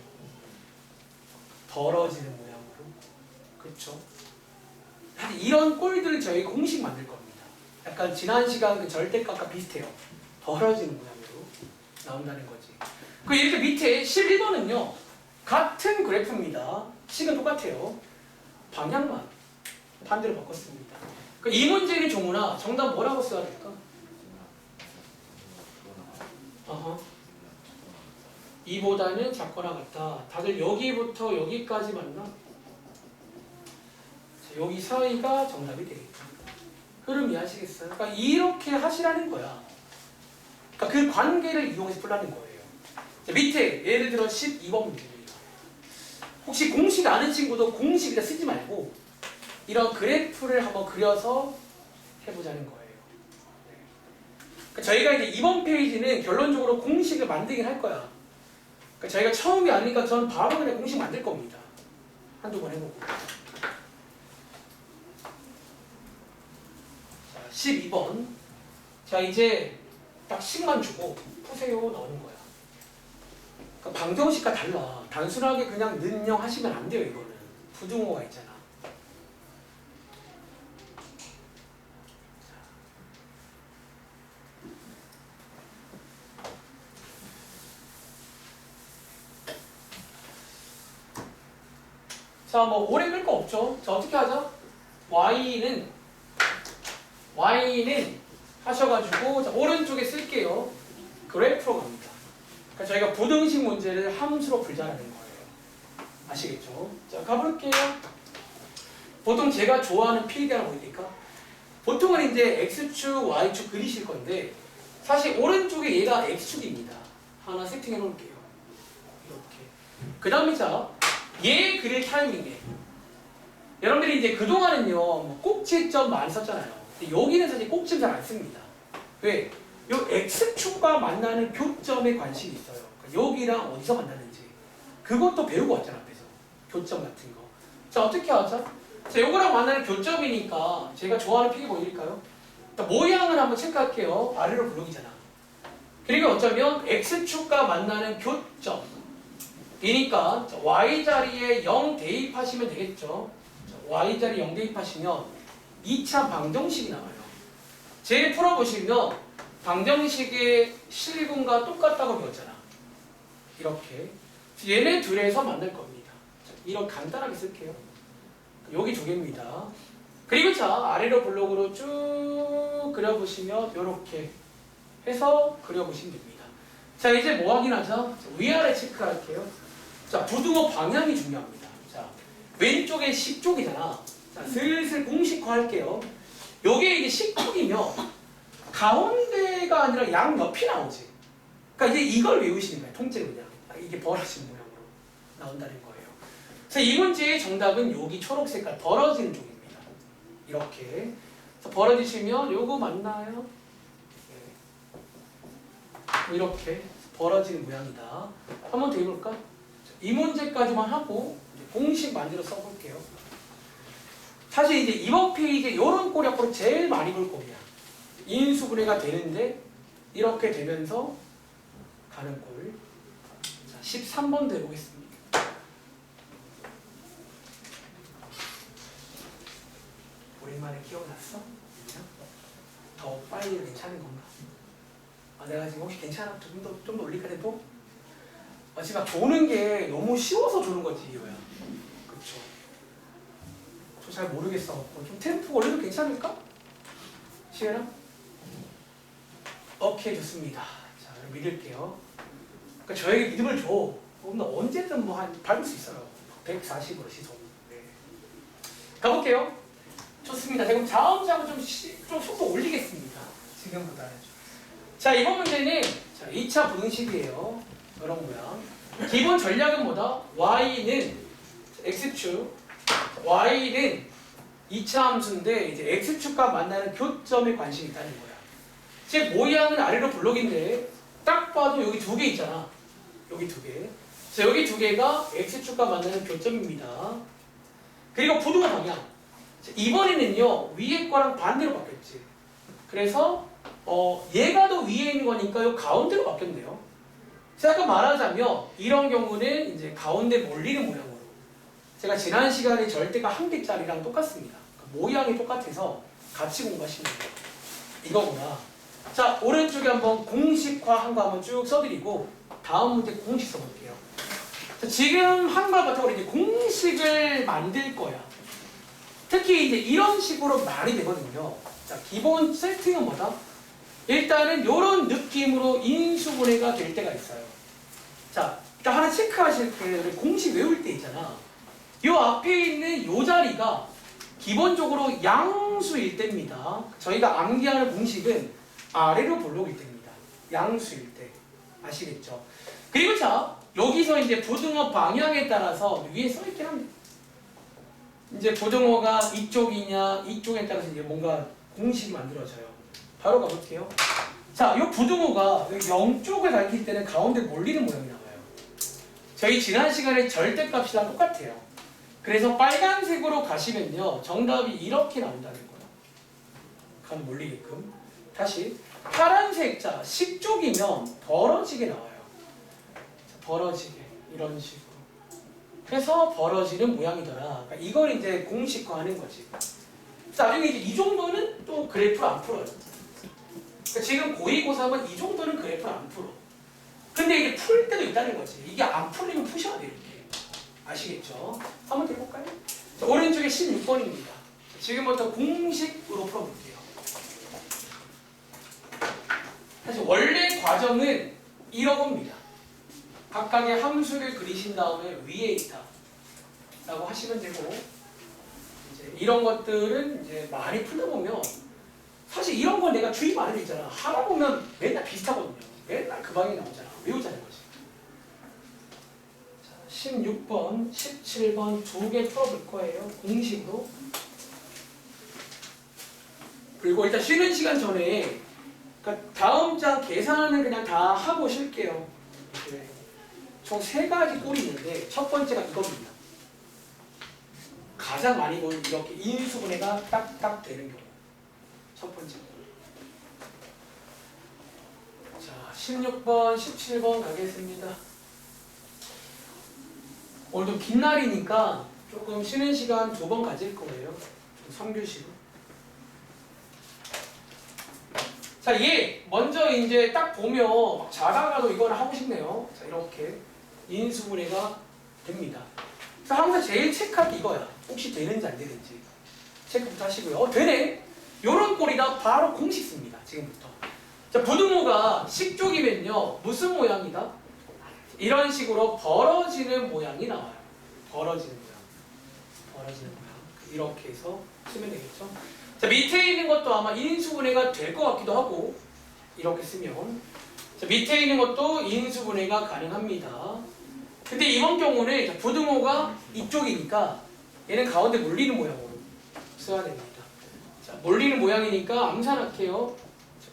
벌어지는 모양으로. 그렇죠. 이런 꼴들을 저희가 공식 만들 겁니다. 약간 지난 시간 그 절대값과 비슷해요. 벌어지는 모양으로 나온다는 거지. 그 이렇게 밑에 11번은요. 같은 그래프입니다. 식은 똑같아요. 방향만 반대로 바꿨습니다. 그 이 문제는 종훈아 정답 뭐라고 써야 될까? 어허. 2보다는 작거나 같다. 다들 여기부터 여기까지 맞나? 자, 여기 사이가 정답이 되겠죠. 흐름 이해하시겠어요? 그러니까 이렇게 하시라는 거야. 그러니까 그 관계를 이용해서 풀라는 거예요. 자, 밑에 예를 들어 12번 문제입니다. 혹시 공식 아는 친구도 공식이라 쓰지 말고 이런 그래프를 한번 그려서 해보자는 거예요. 그러니까 저희가 이제 이번 페이지는 결론적으로 공식을 만들긴 할 거야. 그러니까 저희가 처음이 아니니까 저는 바로 그냥 공식 만들 겁니다. 한두 번 해보고. 자, 12번. 자, 이제 딱 식만 주고 푸세요 나오는 거야. 그러니까 방정식과 달라. 단순하게 그냥 는영 하시면 안 돼요, 이거는. 부등호가 있잖아. 자, 뭐 오래 끌 거 없죠. 자, 어떻게 하자? y는 하셔가지고 자, 오른쪽에 쓸게요. 그래프로 갑니다. 그러니까 저희가 부등식 문제를 함수로 풀자는 거예요. 아시겠죠? 자, 가볼게요. 보통 제가 좋아하는 필기가 뭐입니까? 보통은 이제 x축, y축 그리실 건데 사실 오른쪽에 얘가 x축입니다. 하나 세팅해 놓을게요. 이렇게. 그 다음에 자, 얘 그릴 타이밍에 여러분들이 이제 그동안은요 뭐 꼭지점 많이 썼잖아요. 근데 여기는 사실 꼭지점 잘 안 씁니다. 왜? 요 x축과 만나는 교점에 관심이 있어요. 그러니까 여기랑 어디서 만나는지 그것도 배우고 왔잖아 앞에서. 교점 같은 거. 자, 어떻게 하자? 자, 요거랑 만나는 교점이니까 제가 좋아하는 픽이 뭐일까요? 모양을 한번 체크할게요. 아래로 블록이잖아. 그리고 어쩌면 x축과 만나는 교점 이니까 y자리에 0 대입하시면 되겠죠. y자리에 0 대입하시면 2차 방정식이 나와요. 제 풀어보시면 방정식의 실근과 똑같다고 배웠잖아. 이렇게 얘네 둘에서 만날 겁니다. 이렇게 간단하게 쓸게요. 여기 두 개입니다. 그리고 자, 아래로 블록으로 쭉 그려보시면 이렇게 해서 그려보시면 됩니다. 자, 이제 뭐 확인하자? 위아래 체크할게요. 자, 부등호 방향이 중요합니다. 자, 왼쪽에 10쪽이잖아. 자, 슬슬 공식화 할게요. 요게 이제 10쪽이면 가운데가 아니라 양옆이 나오지. 그러니까 이제 이걸 외우시는 거예요. 통째로 그냥. 이게 벌어진 모양으로 나온다는 거예요. 자, 이 문제의 정답은 여기 초록색깔 벌어지는 쪽입니다. 이렇게. 그래서 벌어지시면 요거 맞나요? 네. 이렇게 벌어지는 모양이다. 한번 더 해볼까? 이 문제까지만 하고 공식 만들어 써볼게요. 사실 이제 이번 페이지에 이런 꼴이 앞으로 제일 많이 볼 겁니다. 인수분해가 되는데 이렇게 되면서 가는 꼴. 자, 13번도 해보겠습니다. 오랜만에 기억났어? 더 빨리 괜찮은 건가? 아, 내가 지금 혹시 괜찮아? 좀 더 올릴까 tempo? 지금 조는 게 너무 쉬워서 조는 거지 이거야. 그렇죠? 저 잘 모르겠어. 좀 템포 올려도 괜찮을까? 시연아? 오케이, 좋습니다. 자, 믿을게요. 그러니까 저에게 믿음을 줘. 언제든 뭐 한 밟을 수 있어요. 140으로 시속. 네. 가볼게요. 좋습니다. 제가 그럼 다음 장은 좀 속도 올리겠습니다. 지금보다는. 자, 이번 문제는 자, 2차 부등식이에요. 이런 모양. 기본 전략은 뭐다? y는 x축, y는 2차 함수인데 이제 x축과 만나는 교점에 관심이 있다는 거야. 즉 모양은 아래로 블록인데 딱 봐도 여기 두 개 있잖아. 여기 두 개. 자, 여기 두 개가 x축과 만나는 교점입니다. 그리고 부등호 방향. 자, 이번에는요 위에 거랑 반대로 바뀌었지. 그래서 얘가 더 위에 있는 거니까 요 가운데로 바뀌었네요. 제가 말하자면 이런 경우는 이제 가운데 몰리는 모양으로 제가 지난 시간에 절대가 한 개짜리랑 똑같습니다. 그러니까 모양이 똑같아서 같이 공부하시면 돼요. 이거구나. 자, 오른쪽에 한번 공식화한 거 한번 쭉 써드리고 다음 문제 공식 써볼게요. 자, 지금 한 걸 바탕으로 이제 공식을 만들 거야. 특히 이제 이런 식으로 많이 되거든요. 자, 기본 세팅은 뭐다? 일단은 이런 느낌으로 인수분해가 될 때가 있어요. 자, 일단 하나 체크하실 때 우리 공식 외울 때 있잖아. 요 앞에 있는 요 자리가 기본적으로 양수일 때입니다. 저희가 암기하는 공식은 아래로 볼록일 때입니다. 양수일 때. 아시겠죠? 그리고 자, 여기서 이제 부등호 방향에 따라서 위에 써있긴 합니다. 이제 부등호가 이쪽이냐 이쪽에 따라서 이제 뭔가 공식이 만들어져요. 바로 가볼게요. 자, 이 부등호가 0쪽을 가리킬 때는 가운데 몰리는 모양이 나와요. 저희 지난 시간에 절대값이랑 똑같아요. 그래서 빨간색으로 가시면요, 정답이 이렇게 나온다는 거예요. 간 몰리게끔. 다시 파란색, 자 10쪽이면 벌어지게 나와요. 자, 벌어지게 이런 식으로. 해서 벌어지는 모양이더라. 그러니까 이걸 이제 공식화하는 거지. 나중에 이제 이 정도는 또 그래프를 안 풀어요. 그러니까 지금 고2, 고3은 이 정도는 그래프를 안 풀어. 근데 이게 풀 때도 있다는 거지. 이게 안 풀리면 푸셔야 돼, 이렇게. 아시겠죠? 한번 들어볼까요? 자, 오른쪽에 16번입니다. 지금부터 공식으로 풀어볼게요. 사실 원래 과정은 이러겁니다. 각각의 함수를 그리신 다음에 위에 있다 라고 하시면 되고, 이제 이런 것들은 이제 많이 풀다 보면 사실 이런 걸 내가 주의 많이 했잖아. 하다 보면 맨날 비슷하거든요. 맨날 그 방에 나오잖아. 외우자는 거지. 자, 16번, 17번 두 개 풀어볼 거예요. 공식으로. 그리고 일단 쉬는 시간 전에 그러니까 다음 장 계산은 그냥 다 하고 쉴게요. 네. 총 3가지 꼴이 있는데 첫 번째가 이겁니다. 가장 많이 보는 이렇게 인수분해가 딱딱 되는 경우. 첫 번째. 자, 16번, 17번 가겠습니다. 오늘도 긴 날이니까 조금 쉬는 시간 2번 가질 거예요. 3교시로. 자, 얘 먼저 이제 딱 보면 막 자다가도 이걸 하고 싶네요. 자, 이렇게 인수분해가 됩니다. 그래서 항상 제일 체크할 게 이거야. 혹시 되는지 안 되는지 체크부터 하시고요. 되네. 요런 꼴이다. 바로 공식 씁니다. 지금부터. 자, 부등호가 식쪽이면요 무슨 모양이다? 이런 식으로 벌어지는 모양이 나와요. 벌어지는 모양. 벌어지는 모양. 이렇게 해서 쓰면 되겠죠. 자, 밑에 있는 것도 아마 인수분해가 될 것 같기도 하고, 이렇게 쓰면. 자, 밑에 있는 것도 인수분해가 가능합니다. 근데 이번 경우는 부등호가 이쪽이니까 얘는 가운데 몰리는 모양으로 써야 됩니다. 자, 몰리는 모양이니까 암산할게요.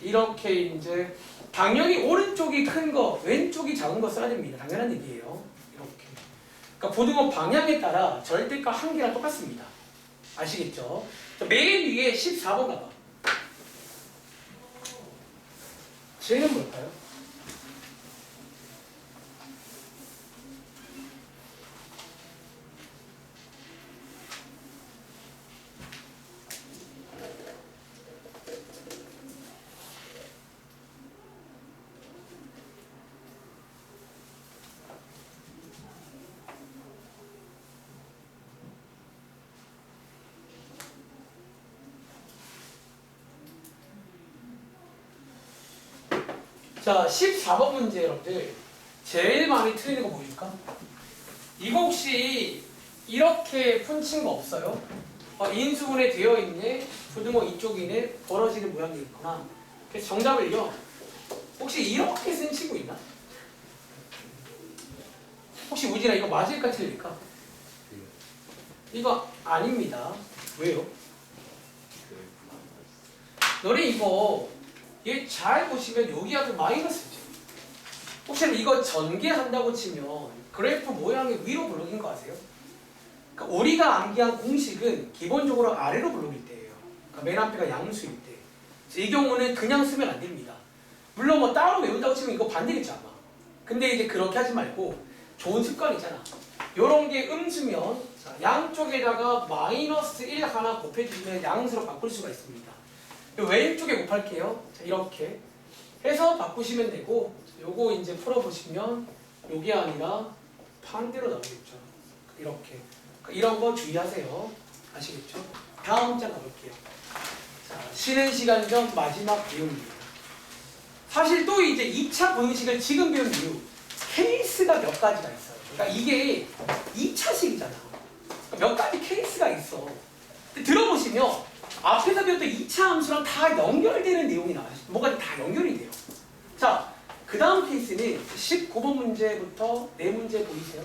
이렇게 이제 당연히 오른쪽이 큰 거, 왼쪽이 작은 거 써야 됩니다. 당연한 얘기예요. 이렇게. 그러니까 부등호 방향에 따라 절대값 한 개랑 똑같습니다. 아시겠죠? 자, 맨 위에 14번 가봐. 쟤는 뭘까요? 자, 14번 문제 여러분들 제일 많이 틀리는 거 보일까? 이거 혹시 이렇게 푼친 거 없어요? 인수분해 되어 있네, 부등호 이쪽이네, 벌어지는 모양이 있구나. 그래서 정답을요, 혹시 이렇게 쓴 친구 있나? 혹시 우진아 이거 맞을까 틀릴까? 이거 아닙니다. 왜요? 너네 이거 얘 잘 보시면 여기 아주 마이너스죠. 혹시 이거 전개한다고 치면 그래프 모양이 위로 블록인 거 아세요? 그러니까 우리가 암기한 공식은 기본적으로 아래로 블록일 때예요. 그러니까 맨 앞에가 양수일 때. 이 경우는 그냥 쓰면 안 됩니다. 물론 뭐 따로 외운다고 치면 이거 반대겠죠 아마. 근데 이제 그렇게 하지 말고 좋은 습관이잖아. 요런 게 음수면 자, 양쪽에다가 마이너스 1 하나 곱해주면 양수로 바꿀 수가 있습니다. 왼쪽에 곱할게요. 자, 이렇게 해서 바꾸시면 되고, 요거 이제 풀어보시면 요게 아니라 반대로 나오겠죠. 이렇게. 이런 거 주의하세요. 아시겠죠? 다음 장 가볼게요. 자, 쉬는 시간 전 마지막 내용입니다. 사실 또 이제 2차 분식을 지금 배운 이유, 케이스가 몇 가지가 있어요. 그러니까 이게 2차식이잖아. 그러니까 몇 가지 케이스가 있어. 근데 들어보시면 앞에서 배웠던 2차 함수랑 다 연결되는 내용이 나와요. 뭐가 다 연결이 돼요. 자, 그 다음 케이스는 19번 문제부터 4문제 보이세요?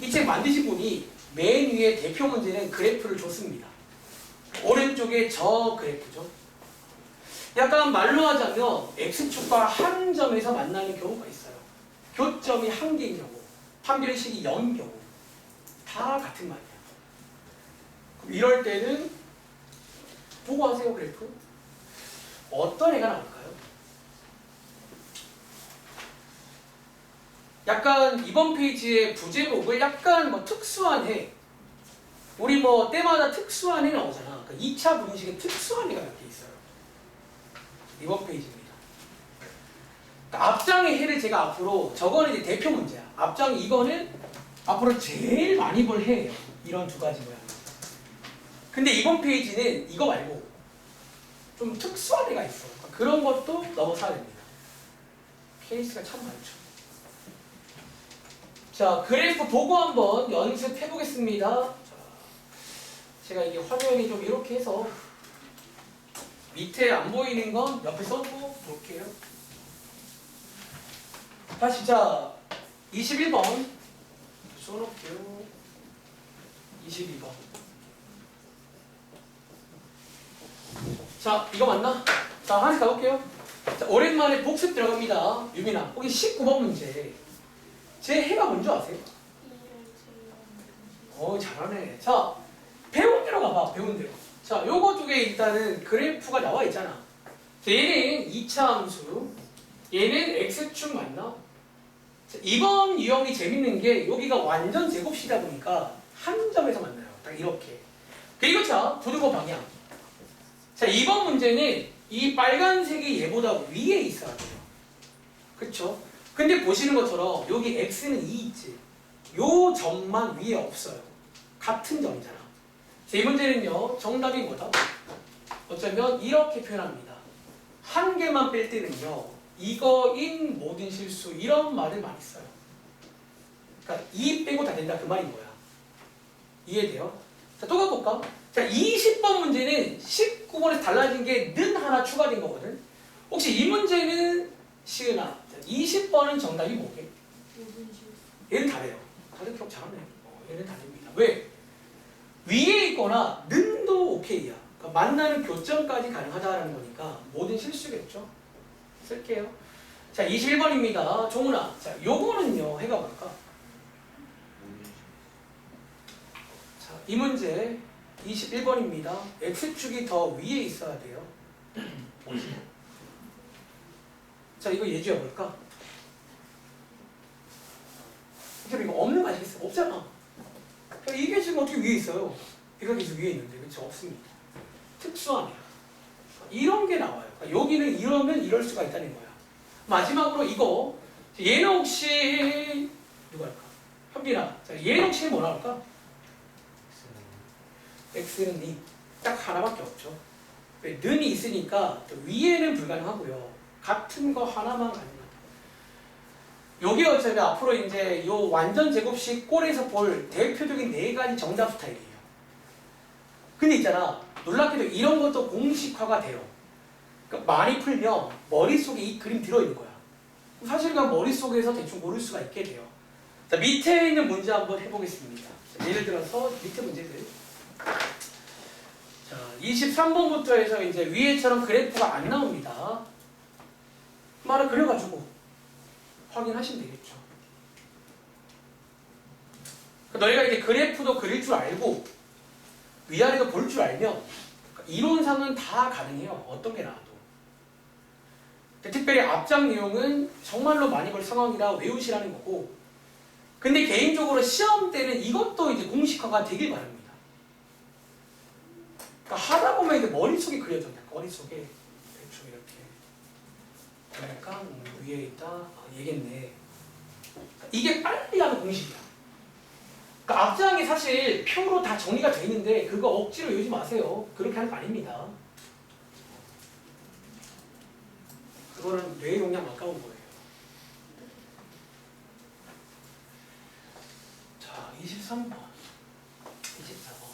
이 책 만드신 분이 맨 위에 대표 문제는 그래프를 줬습니다. 오른쪽에 저 그래프죠. 약간 말로 하자면 X축과 한 점에서 만나는 경우가 있어요. 교점이 한 개인 경우, 판별식이 0인 경우 다 같은 말이야. 그럼 이럴 때는 보고 하세요. 그래프 어떤 애가 나올까요? 약간 이번 페이지의 부제목을 약간 뭐 특수한 해, 우리 뭐 때마다 특수한 해 나오잖아. 그러니까 2차 분식에 특수한 해가 몇 개 있어요. 이번 페이지입니다. 그러니까 앞장의 해를 제가 앞으로, 저거는 이제 대표 문제야. 앞장 이거는 앞으로 제일 많이 볼 해예요. 이런 두 가지 모양. 근데 이번 페이지는 이거 말고 좀 특수한 해가 있어. 그러니까 그런 것도 넘어서야 됩니다. 케이스가 참 많죠. 자, 그래프 보고 한번 연습해 보겠습니다. 제가 이게 화면이 좀 이렇게 해서 밑에 안 보이는 건 옆에 써두고 볼게요. 다시 자, 21번 써놓을게요. 22번. 자, 이거 맞나? 자, 하나씩 가볼게요. 자, 오랜만에 복습 들어갑니다. 유민아, 혹시 19번 문제 제 해가 뭔지 아세요? 잘하네. 자, 배운 대로 가봐. 배운 대로. 자, 요거 쪽에 일단은 그래프가 나와 있잖아. 자, 얘는 2차 함수, 얘는 x축 맞나? 자, 이번 유형이 재밌는 게 여기가 완전 제곱시다 보니까 한 점에서 만나요. 딱 이렇게. 그리고 자, 부등호 방향. 자, 이번 문제는 이 빨간색이 얘보다 위에 있어야 돼요. 그쵸? 근데 보시는 것처럼 여기 x는 2 있지. 요 점만 위에 없어요. 같은 점이잖아. 자, 이 문제는요, 정답이 뭐다? 어쩌면 이렇게 표현합니다. 한 개만 뺄 때는요, 이거인 모든 실수, 이런 말을 많이 써요. 그러니까 2 빼고 다 된다 그 말인 거야. 이해돼요? 자, 또 가볼까? 자, 20번 문제는 19번에서 달라진 게 는 하나 추가된 거거든. 혹시 이 문제는 시은아, 20번은 정답이 뭐게? 얘는 다래요. 다들 기억 잘하네. 얘는 다릅니다. 왜? 위에 있거나 는도 오케이야. 그러니까 만나는 교점까지 가능하다는 거니까 모든 실수겠죠. 쓸게요. 자, 21번입니다. 종훈아. 자, 요거는요, 해가 볼까? 자, 이 문제 21번입니다. X축이 더 위에 있어야 돼요. 자, 이거 예주해 볼까? 이거 없는 거 아니겠어? 없잖아. 이게 지금 어떻게 위에 있어요? 얘가 계속 위에 있는데, 그렇죠? 없습니다. 특수함이야. 이런 게 나와요. 그러니까 여기는 이러면 이럴 수가 있다는 거야. 마지막으로 이거, 얘는 혹시 누가 할까? 현빈아. 자, 얘는 혹시 뭐 나올까? x는 2. 딱 하나밖에 없죠. 왜? 는이 있으니까 위에는 불가능하고요. 같은 거 하나만 가능하다. 요게 어차피 앞으로 이제 요 완전 제곱식 꼴에서 볼 대표적인 4가지 정답 스타일이에요. 근데 있잖아, 놀랍게도 이런 것도 공식화가 돼요. 그러니까 많이 풀면 머릿속에 이 그림 들어있는 거야. 사실 그냥 머릿속에서 대충 모를 수가 있게 돼요. 자, 밑에 있는 문제 한번 해보겠습니다. 자, 예를 들어서 밑에 문제들. 자, 23번부터 해서 이제 위에처럼 그래프가 안 나옵니다. 말을 그려가지고 확인하시면 되겠죠. 너희가 이제 그래프도 그릴 줄 알고 위아래도 볼 줄 알면 이론상은 다 가능해요. 어떤 게 나와도. 특별히 앞장 내용은 정말로 많이 볼 상황이라 외우시라는 거고, 근데 개인적으로 시험 때는 이것도 이제 공식화가 되길 바랍니다. 그러니까 하다 보면 이제 머릿속에 그려져. 머릿속에 대충 이렇게. 그러니까 위에 있다. 얘겠네. 이게 빨리 하는 공식이야. 그러니까 앞장이 사실 표로 다 정리가 돼 있는데 그거 억지로 외우지 마세요. 그렇게 하는 거 아닙니다. 그거는 뇌 용량 아까운 거예요. 자, 23번. 24번.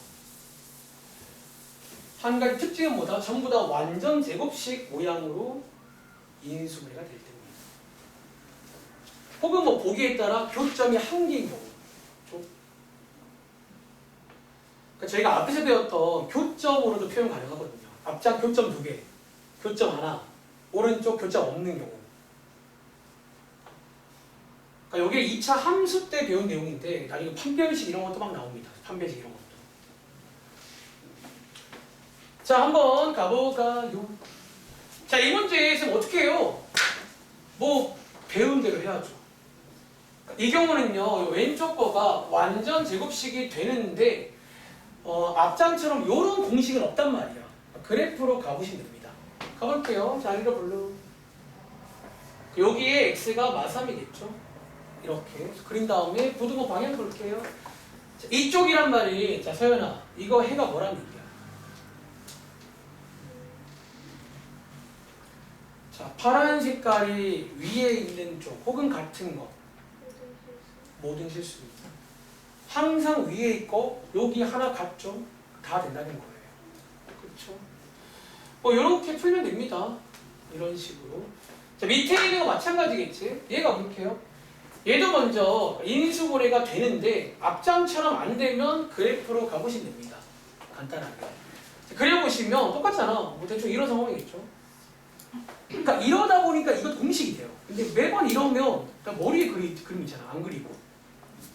한 가지 특징은 뭐다? 전부 다 완전 제곱식 모양으로 인수분해가 될 때입니다. 혹은 뭐 보기에 따라 교점이 한 개인 경우. 그러니까 저희가 앞에서 배웠던 교점으로도 표현 가능하거든요. 앞장 교점 2개, 교점 하나, 오른쪽 교점 없는 경우. 그러니까 이게 2차 함수 때 배운 내용인데 나중에 판별식 이런 것도 막 나옵니다. 판별식 이런 것도. 자, 한번 가볼까요? 자, 이 문제에서 어떻게 해요? 뭐 배운 대로 해야죠. 이 경우는요, 왼쪽 거가 완전 제곱식이 되는데 앞장처럼 이런 공식은 없단 말이야. 그래프로 가보시면 됩니다. 가볼게요. 자, 이거 블루. 여기에 x가 마삼이겠죠. 이렇게 그린 다음에 부등호 방향 볼게요. 자, 이쪽이란 말이, 자 서연아, 이거 해가 뭐란 얘기야? 자, 파란 색깔이 위에 있는 쪽 혹은 같은 거, 모든 실수입니다. 항상 위에 있고 여기 하나 같죠? 다 된다는 거예요. 그렇죠? 뭐 이렇게 풀면 됩니다. 이런 식으로. 자, 밑에 있는 거 마찬가지겠지? 얘가 볼게요. 얘도 먼저 인수분해가 되는데 앞장처럼 안 되면 그래프로 가보시면 됩니다. 간단하게. 자, 그려보시면 똑같잖아. 뭐 대충 이런 상황이겠죠? 그러니까 이러다 보니까 이것도 공식이 돼요. 근데 매번 이러면 머리에 그림 있잖아. 안 그리고.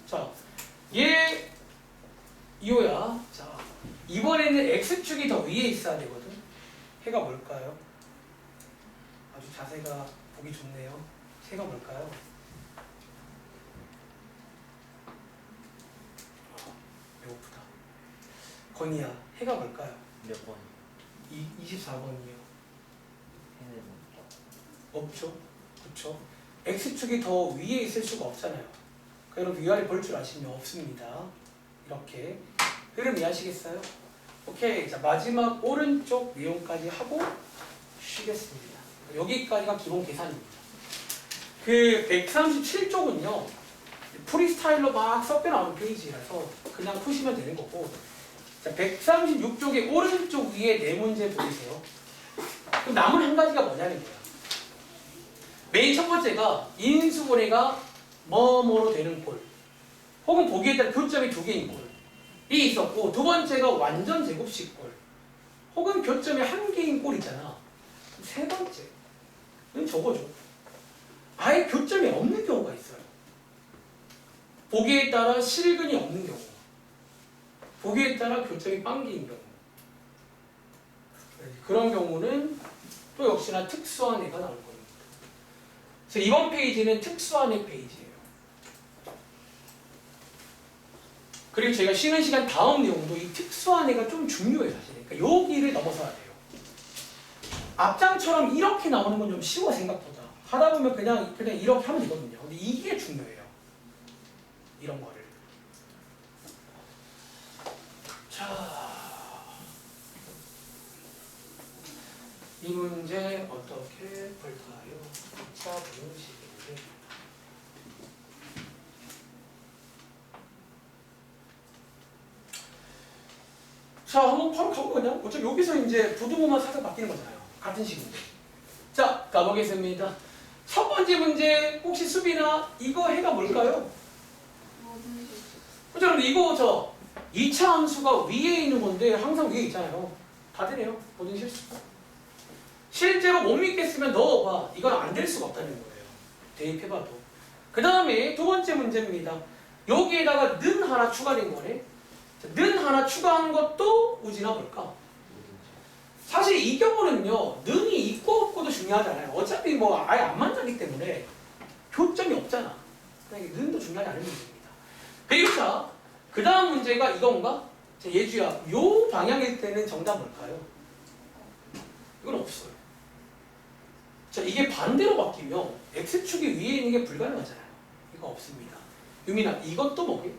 자, 얘 이호야. 자, 이번에는 x축이 더 위에 있어야 되거든. 해가 뭘까요? 아주 자세가 보기 좋네요. 해가 뭘까요? 배고프다. 건이야, 해가 뭘까요? 몇 번? 24번이요. 해는 없죠? 그렇죠? x축이 더 위에 있을 수가 없잖아요. 그러니까 여러분 위아래 볼 줄 아시면 없습니다. 이렇게 흐름 이해하시겠어요? 오케이. 자, 마지막 오른쪽 내용까지 하고 쉬겠습니다. 여기까지가 기본 계산입니다. 그 137쪽은요 프리스타일로 막 섞여 나오는 페이지라서 그냥 푸시면 되는 거고, 자 136쪽의 오른쪽 위에 네 문제 보이세요. 그럼 남은 한 가지가 뭐냐는 거야. 맨 첫 번째가 인수분해가 뭐뭐로 되는 꼴, 혹은 보기에 따라 교점이 두 개인 꼴이 있었고, 두 번째가 완전 제곱식 꼴, 혹은 교점이 한 개인 꼴 있잖아. 세 번째는 저거죠. 아예 교점이 없는 경우가 있어요. 보기에 따라 실근이 없는 경우, 보기에 따라 교점이 빵기인 경우. 그런 경우는 또 역시나 특수한 애가 나올 겁니다. 그래서 이번 페이지는 특수한 애 페이지예요. 그리고 제가 쉬는 시간 다음 내용도 이 특수한 애가 좀 중요해요, 사실. 그러니까 여기를 넘어서야 돼요. 앞장처럼 이렇게 나오는 건 좀 쉬워, 생각보다. 하다 보면 그냥 이렇게 하면 되거든요. 근데 이게 중요해요. 이런 거를. 자, 이 문제 어떻게 볼까요? 2차 분식인데. 자, 한번 바로 가보거든요. 어차피 여기서 이제 부등호만 살짝 바뀌는 거잖아요. 같은 식인데. 자, 가보겠습니다. 첫 번째 문제, 혹시 수빈아, 이거 해가 뭘까요? 그죠? 근데 이거 2차 함수가 위에 있는 건데 항상 위에 있잖아요. 다 되네요. 모든 실수. 실제로 못 믿겠으면 넣어봐. 이건 안 될 수가 없다는 거예요. 대입해봐도. 그 다음에 두 번째 문제입니다. 여기에다가 는 하나 추가된 거네. 는 하나 추가한 것도 우진아 볼까? 사실 이 경우는요, 는이 있고 없고도 중요하잖아요. 어차피 뭐 아예 안 만나기 때문에 교점이 없잖아. 그러니까 는도 중요하지 않은 문제입니다. 그리고 자, 그 다음 문제가 이건가? 자, 예주야, 요 방향일 때는 정답 뭘까요? 이건 없어요. 자, 이게 반대로 바뀌면 x축이 위에 있는 게 불가능하잖아요. 이거 없습니다. 유민아, 이것도 뭐게?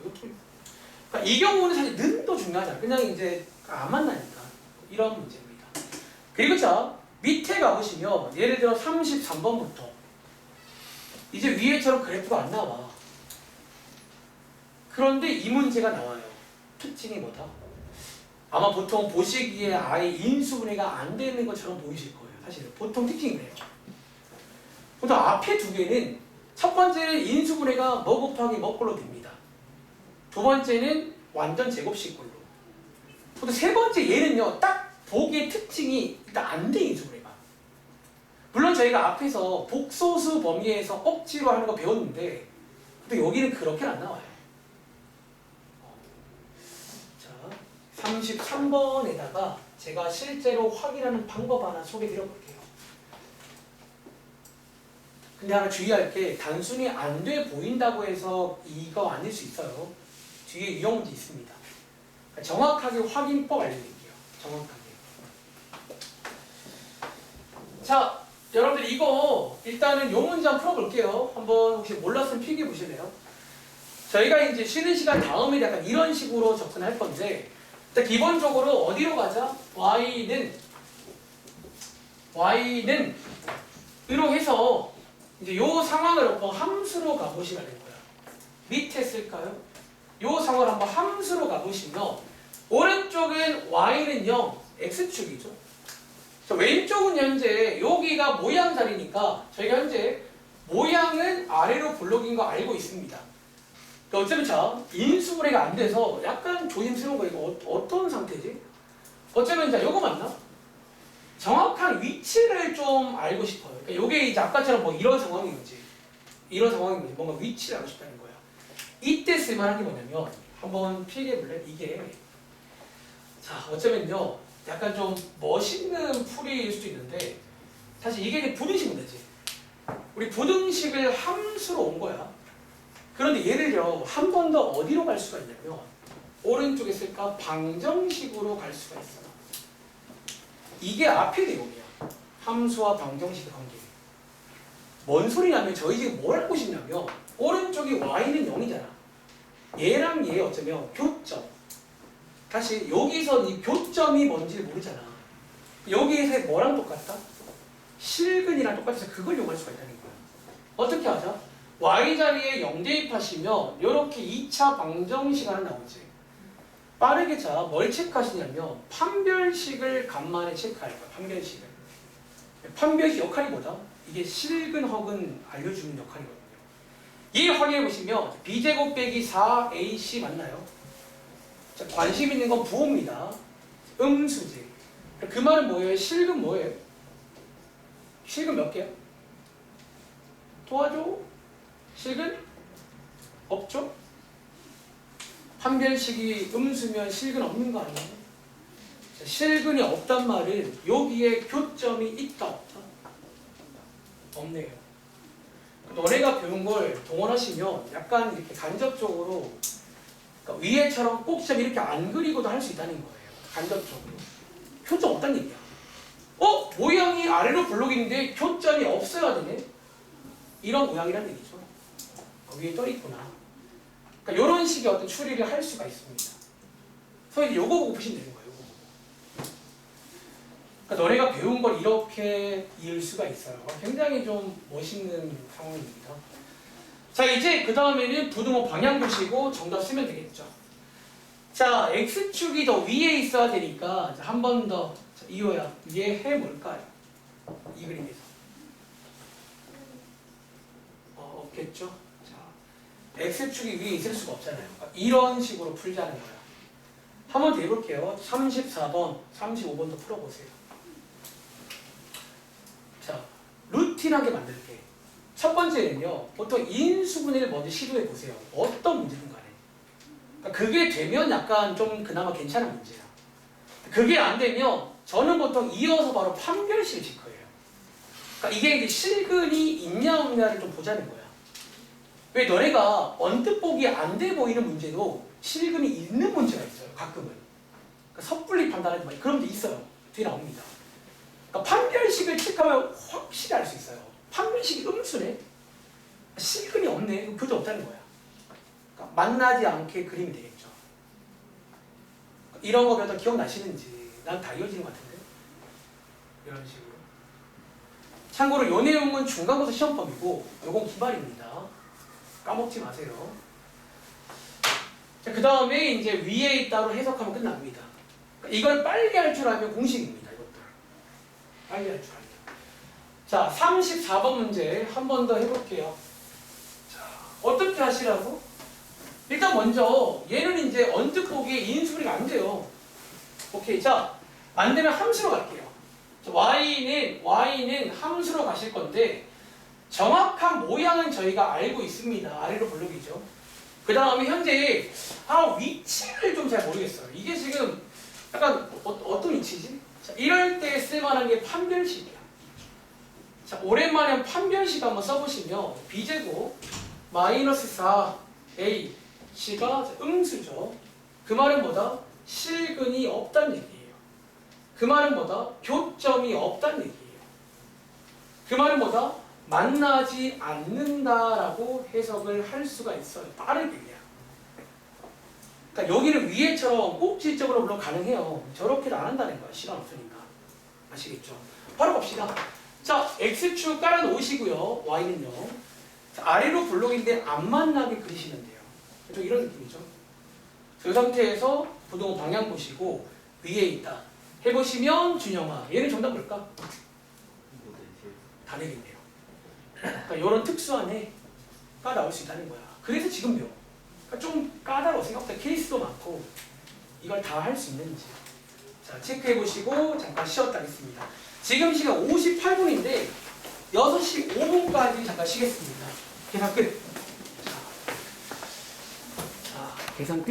이것도. 그러니까 이 경우는 사실 는도 중요하잖아. 그냥 이제 안 만나니까. 이런 문제입니다. 그리고 자, 밑에 가보시면 예를 들어 33번부터 이제 위에처럼 그래프가 안 나와. 그런데 이 문제가 나와요. 특징이 뭐다? 아마 보통 보시기에 아예 인수분해가 안 되는 것처럼 보이실 거예요. 사실은 보통 특징이 그래요. 보통 앞에 두 개는 첫 번째는 인수분해가 뭐 곱하기 뭐꼴로 됩니다. 두 번째는 완전 제곱식꼴로. 보통 세 번째 얘는요, 딱 보기의 특징이 일단 안 돼, 인수분해가. 물론 저희가 앞에서 복소수 범위에서 억지로 하는 거 배웠는데, 근데 여기는 그렇게 안 나와요. 자, 33번에다가 제가 실제로 확인하는 방법 하나 소개해 드려볼게요. 근데 하나 주의할 게 단순히 안 돼 보인다고 해서 이거 아닐 수 있어요. 뒤에 유형 문제 있습니다. 정확하게 확인법 알려드릴게요. 정확하게. 자, 여러분들 이거 일단은 요 문제 한번 풀어볼게요. 한번 혹시 몰랐으면 필기해 보실래요? 저희가 이제 쉬는 시간 다음에 약간 이런 식으로 접근할 건데, 일단 기본적으로 어디로 가자? y는 으로 해서 이제 요 상황을 한번 함수로 가보시면 될 거야. 밑에 쓸까요? 요 상황을 한번 함수로 가보시면 오른쪽은 y는 0, x축이죠. 왼쪽은 현재 여기가 모양 자리니까 저희가 현재 모양은 아래로 블록인 거 알고 있습니다. 그러니까 어쩌면 자, 인수분해가 안 돼서 약간 조심스러운 거 이거 어떤 상태지? 어쩌면 자, 요거 맞나? 정확한 위치를 좀 알고 싶어요. 그러니까 요게 이제 아까처럼 뭐 이런 상황인지 뭔가 위치를 알고 싶다는 거야. 이때 쓸만한 게 뭐냐면 한번 필기해 볼래? 이게 자, 어쩌면요 약간 좀 멋있는 풀이일 수도 있는데 사실 이게 이제 부등식 문제지. 우리 부등식을 함수로 온 거야. 그런데 얘를 한 번 더 어디로 갈 수가 있냐면 오른쪽에 쓸까? 방정식으로 갈 수가 있어. 이게 앞의 내용이야. 함수와 방정식의 관계. 뭔 소리냐면 저희 지금 뭘 알고 싶냐면 오른쪽이 y는 0이잖아. 얘랑 얘 어쩌면 교점. 다시 여기서 이 교점이 뭔지 모르잖아. 여기에서 뭐랑 똑같다? 실근이랑 똑같아서 그걸 이용할 수가 있다는 거야. 어떻게 하자? y 자리에 0 대입하시면 이렇게 2차 방정식 하나 나오지. 빠르게 자, 뭘 체크하시냐면 판별식을 간만에 체크할 거야. 판별식을. 판별식 역할이 뭐다? 이게 실근 혹은 알려주는 역할이거든요. 이 확인해 보시면 b제곱 빼기 4ac 맞나요? 자, 관심 있는 건 부호입니다. 음수지. 그 말은 뭐예요? 실근 뭐예요? 실근 몇 개야? 도와줘? 실근? 없죠? 판별식이 음수면 실근 없는 거 아니에요? 자, 실근이 없단 말은 여기에 교점이 있다 없다? 없네요. 너네가 배운 걸 동원하시면 약간 이렇게 간접적으로 그러니까 위에처럼 꼭지점 이렇게 안 그리고도 할 수 있다는 거예요. 간접적으로. 교점 없다는 얘기야. 모양이 아래로 블록인데 교점이 없어야 되네? 이런 모양이라는 얘기죠. 위에 떠 있구나. 그러니까 이런 식의 어떤 추리를 할 수가 있습니다. 그래서 이제 요거 보고 보시면 되는 거예요. 요거 보고. 그러니까 너네가 배운 걸 이렇게 이을 수가 있어요. 굉장히 좀 멋있는 상황입니다. 자, 이제 그 다음에는 부등호 방향 보시고 정답 쓰면 되겠죠. 자, x축이 더 위에 있어야 되니까 한 번 더 이호야, 얘 해 뭘까요? 이 그림에서 없겠죠? 자, x축이 위에 있을 수가 없잖아요. 이런 식으로 풀자는 거야. 한 번 더 해볼게요. 34번, 35번도 풀어보세요. 자, 루틴하게 만들게. 첫 번째는요, 보통 인수분해를 먼저 시도해 보세요. 어떤 문제든 간에. 그러니까 그게 되면 약간 좀 그나마 괜찮은 문제야. 그게 안 되면 저는 보통 이어서 바로 판별식을 칠 거예요. 그러니까 이게 이제 실근이 있냐 없냐를 좀 보자는 거야. 왜 너네가 언뜻 보기 안 돼 보이는 문제도 실근이 있는 문제가 있어요. 가끔은. 그러니까 섣불리 판단하지 마. 그런 문제 있어요. 뒤에 나옵니다. 그러니까 판별식을 체크하면 확실히 알 수 있어요. 판별식이 음수네. 실근이 없네. 그 표정 없다는 거야. 그러니까 만나지 않게 그림이 되겠죠. 이런 거 몇 기억나시는지. 난 다 이어지는 것 같은데. 이런 식으로. 참고로 이 내용은 중간고사 시험범이고 요건 기말입니다. 까먹지 마세요. 자, 그 다음에 이제 위에 따로 해석하면 끝납니다. 그러니까 이걸 빨리 할 줄 알면 공식입니다. 이것들. 빨리 할 줄 알면. 자, 34번 문제 한 번 더 해볼게요. 자, 어떻게 하시라고? 일단 먼저 얘는 이제 언뜻 보기에 인수분해가 안 돼요. 오케이. 자, 안 되면 함수로 갈게요. 자, y는 함수로 가실 건데 정확한 모양은 저희가 알고 있습니다. 아래로 블록이죠. 그 다음에 현재 위치를 좀 잘 모르겠어요. 이게 지금 약간 어떤 위치지? 자, 이럴 때 쓸만한 게 판별식이야. 자, 오랜만에 판별식 한번 써보시면 b제곱 마이너스 4a c가 음수죠. 그 말은 뭐다? 실근이 없다는 얘기예요. 그 말은 뭐다? 교점이 없다는 얘기예요. 그 말은 뭐다? 만나지 않는다라고 해석을 할 수가 있어요. 빠르게 그냥. 그러니까 여기는 위에처럼 꼭지점으로 물론 가능해요. 저렇게는 안 한다는 거야. 시간 없으니까. 아시겠죠? 바로 봅시다. 자, x축 깔아 놓으시고요. y는요. 자, 아래로 블록인데 안 만나게 그리시면 돼요. 좀 이런 느낌이죠. 그 상태에서 부동 방향 보시고 위에 있다. 해보시면 준영아. 얘는 정답 뭘까? 다 내겠네요. 그러니까 이런 특수한 애가 나올 수 있다는 거야. 그래서 지금 배워. 그러니까 좀 까다로워. 생각보다 케이스도 많고 이걸 다 할 수 있는지. 자, 체크해 보시고 잠깐 쉬었다 하겠습니다. 지금 시간 58분인데 6시 5분까지 잠깐 쉬겠습니다. 계산 끝. 자, 계산 끝.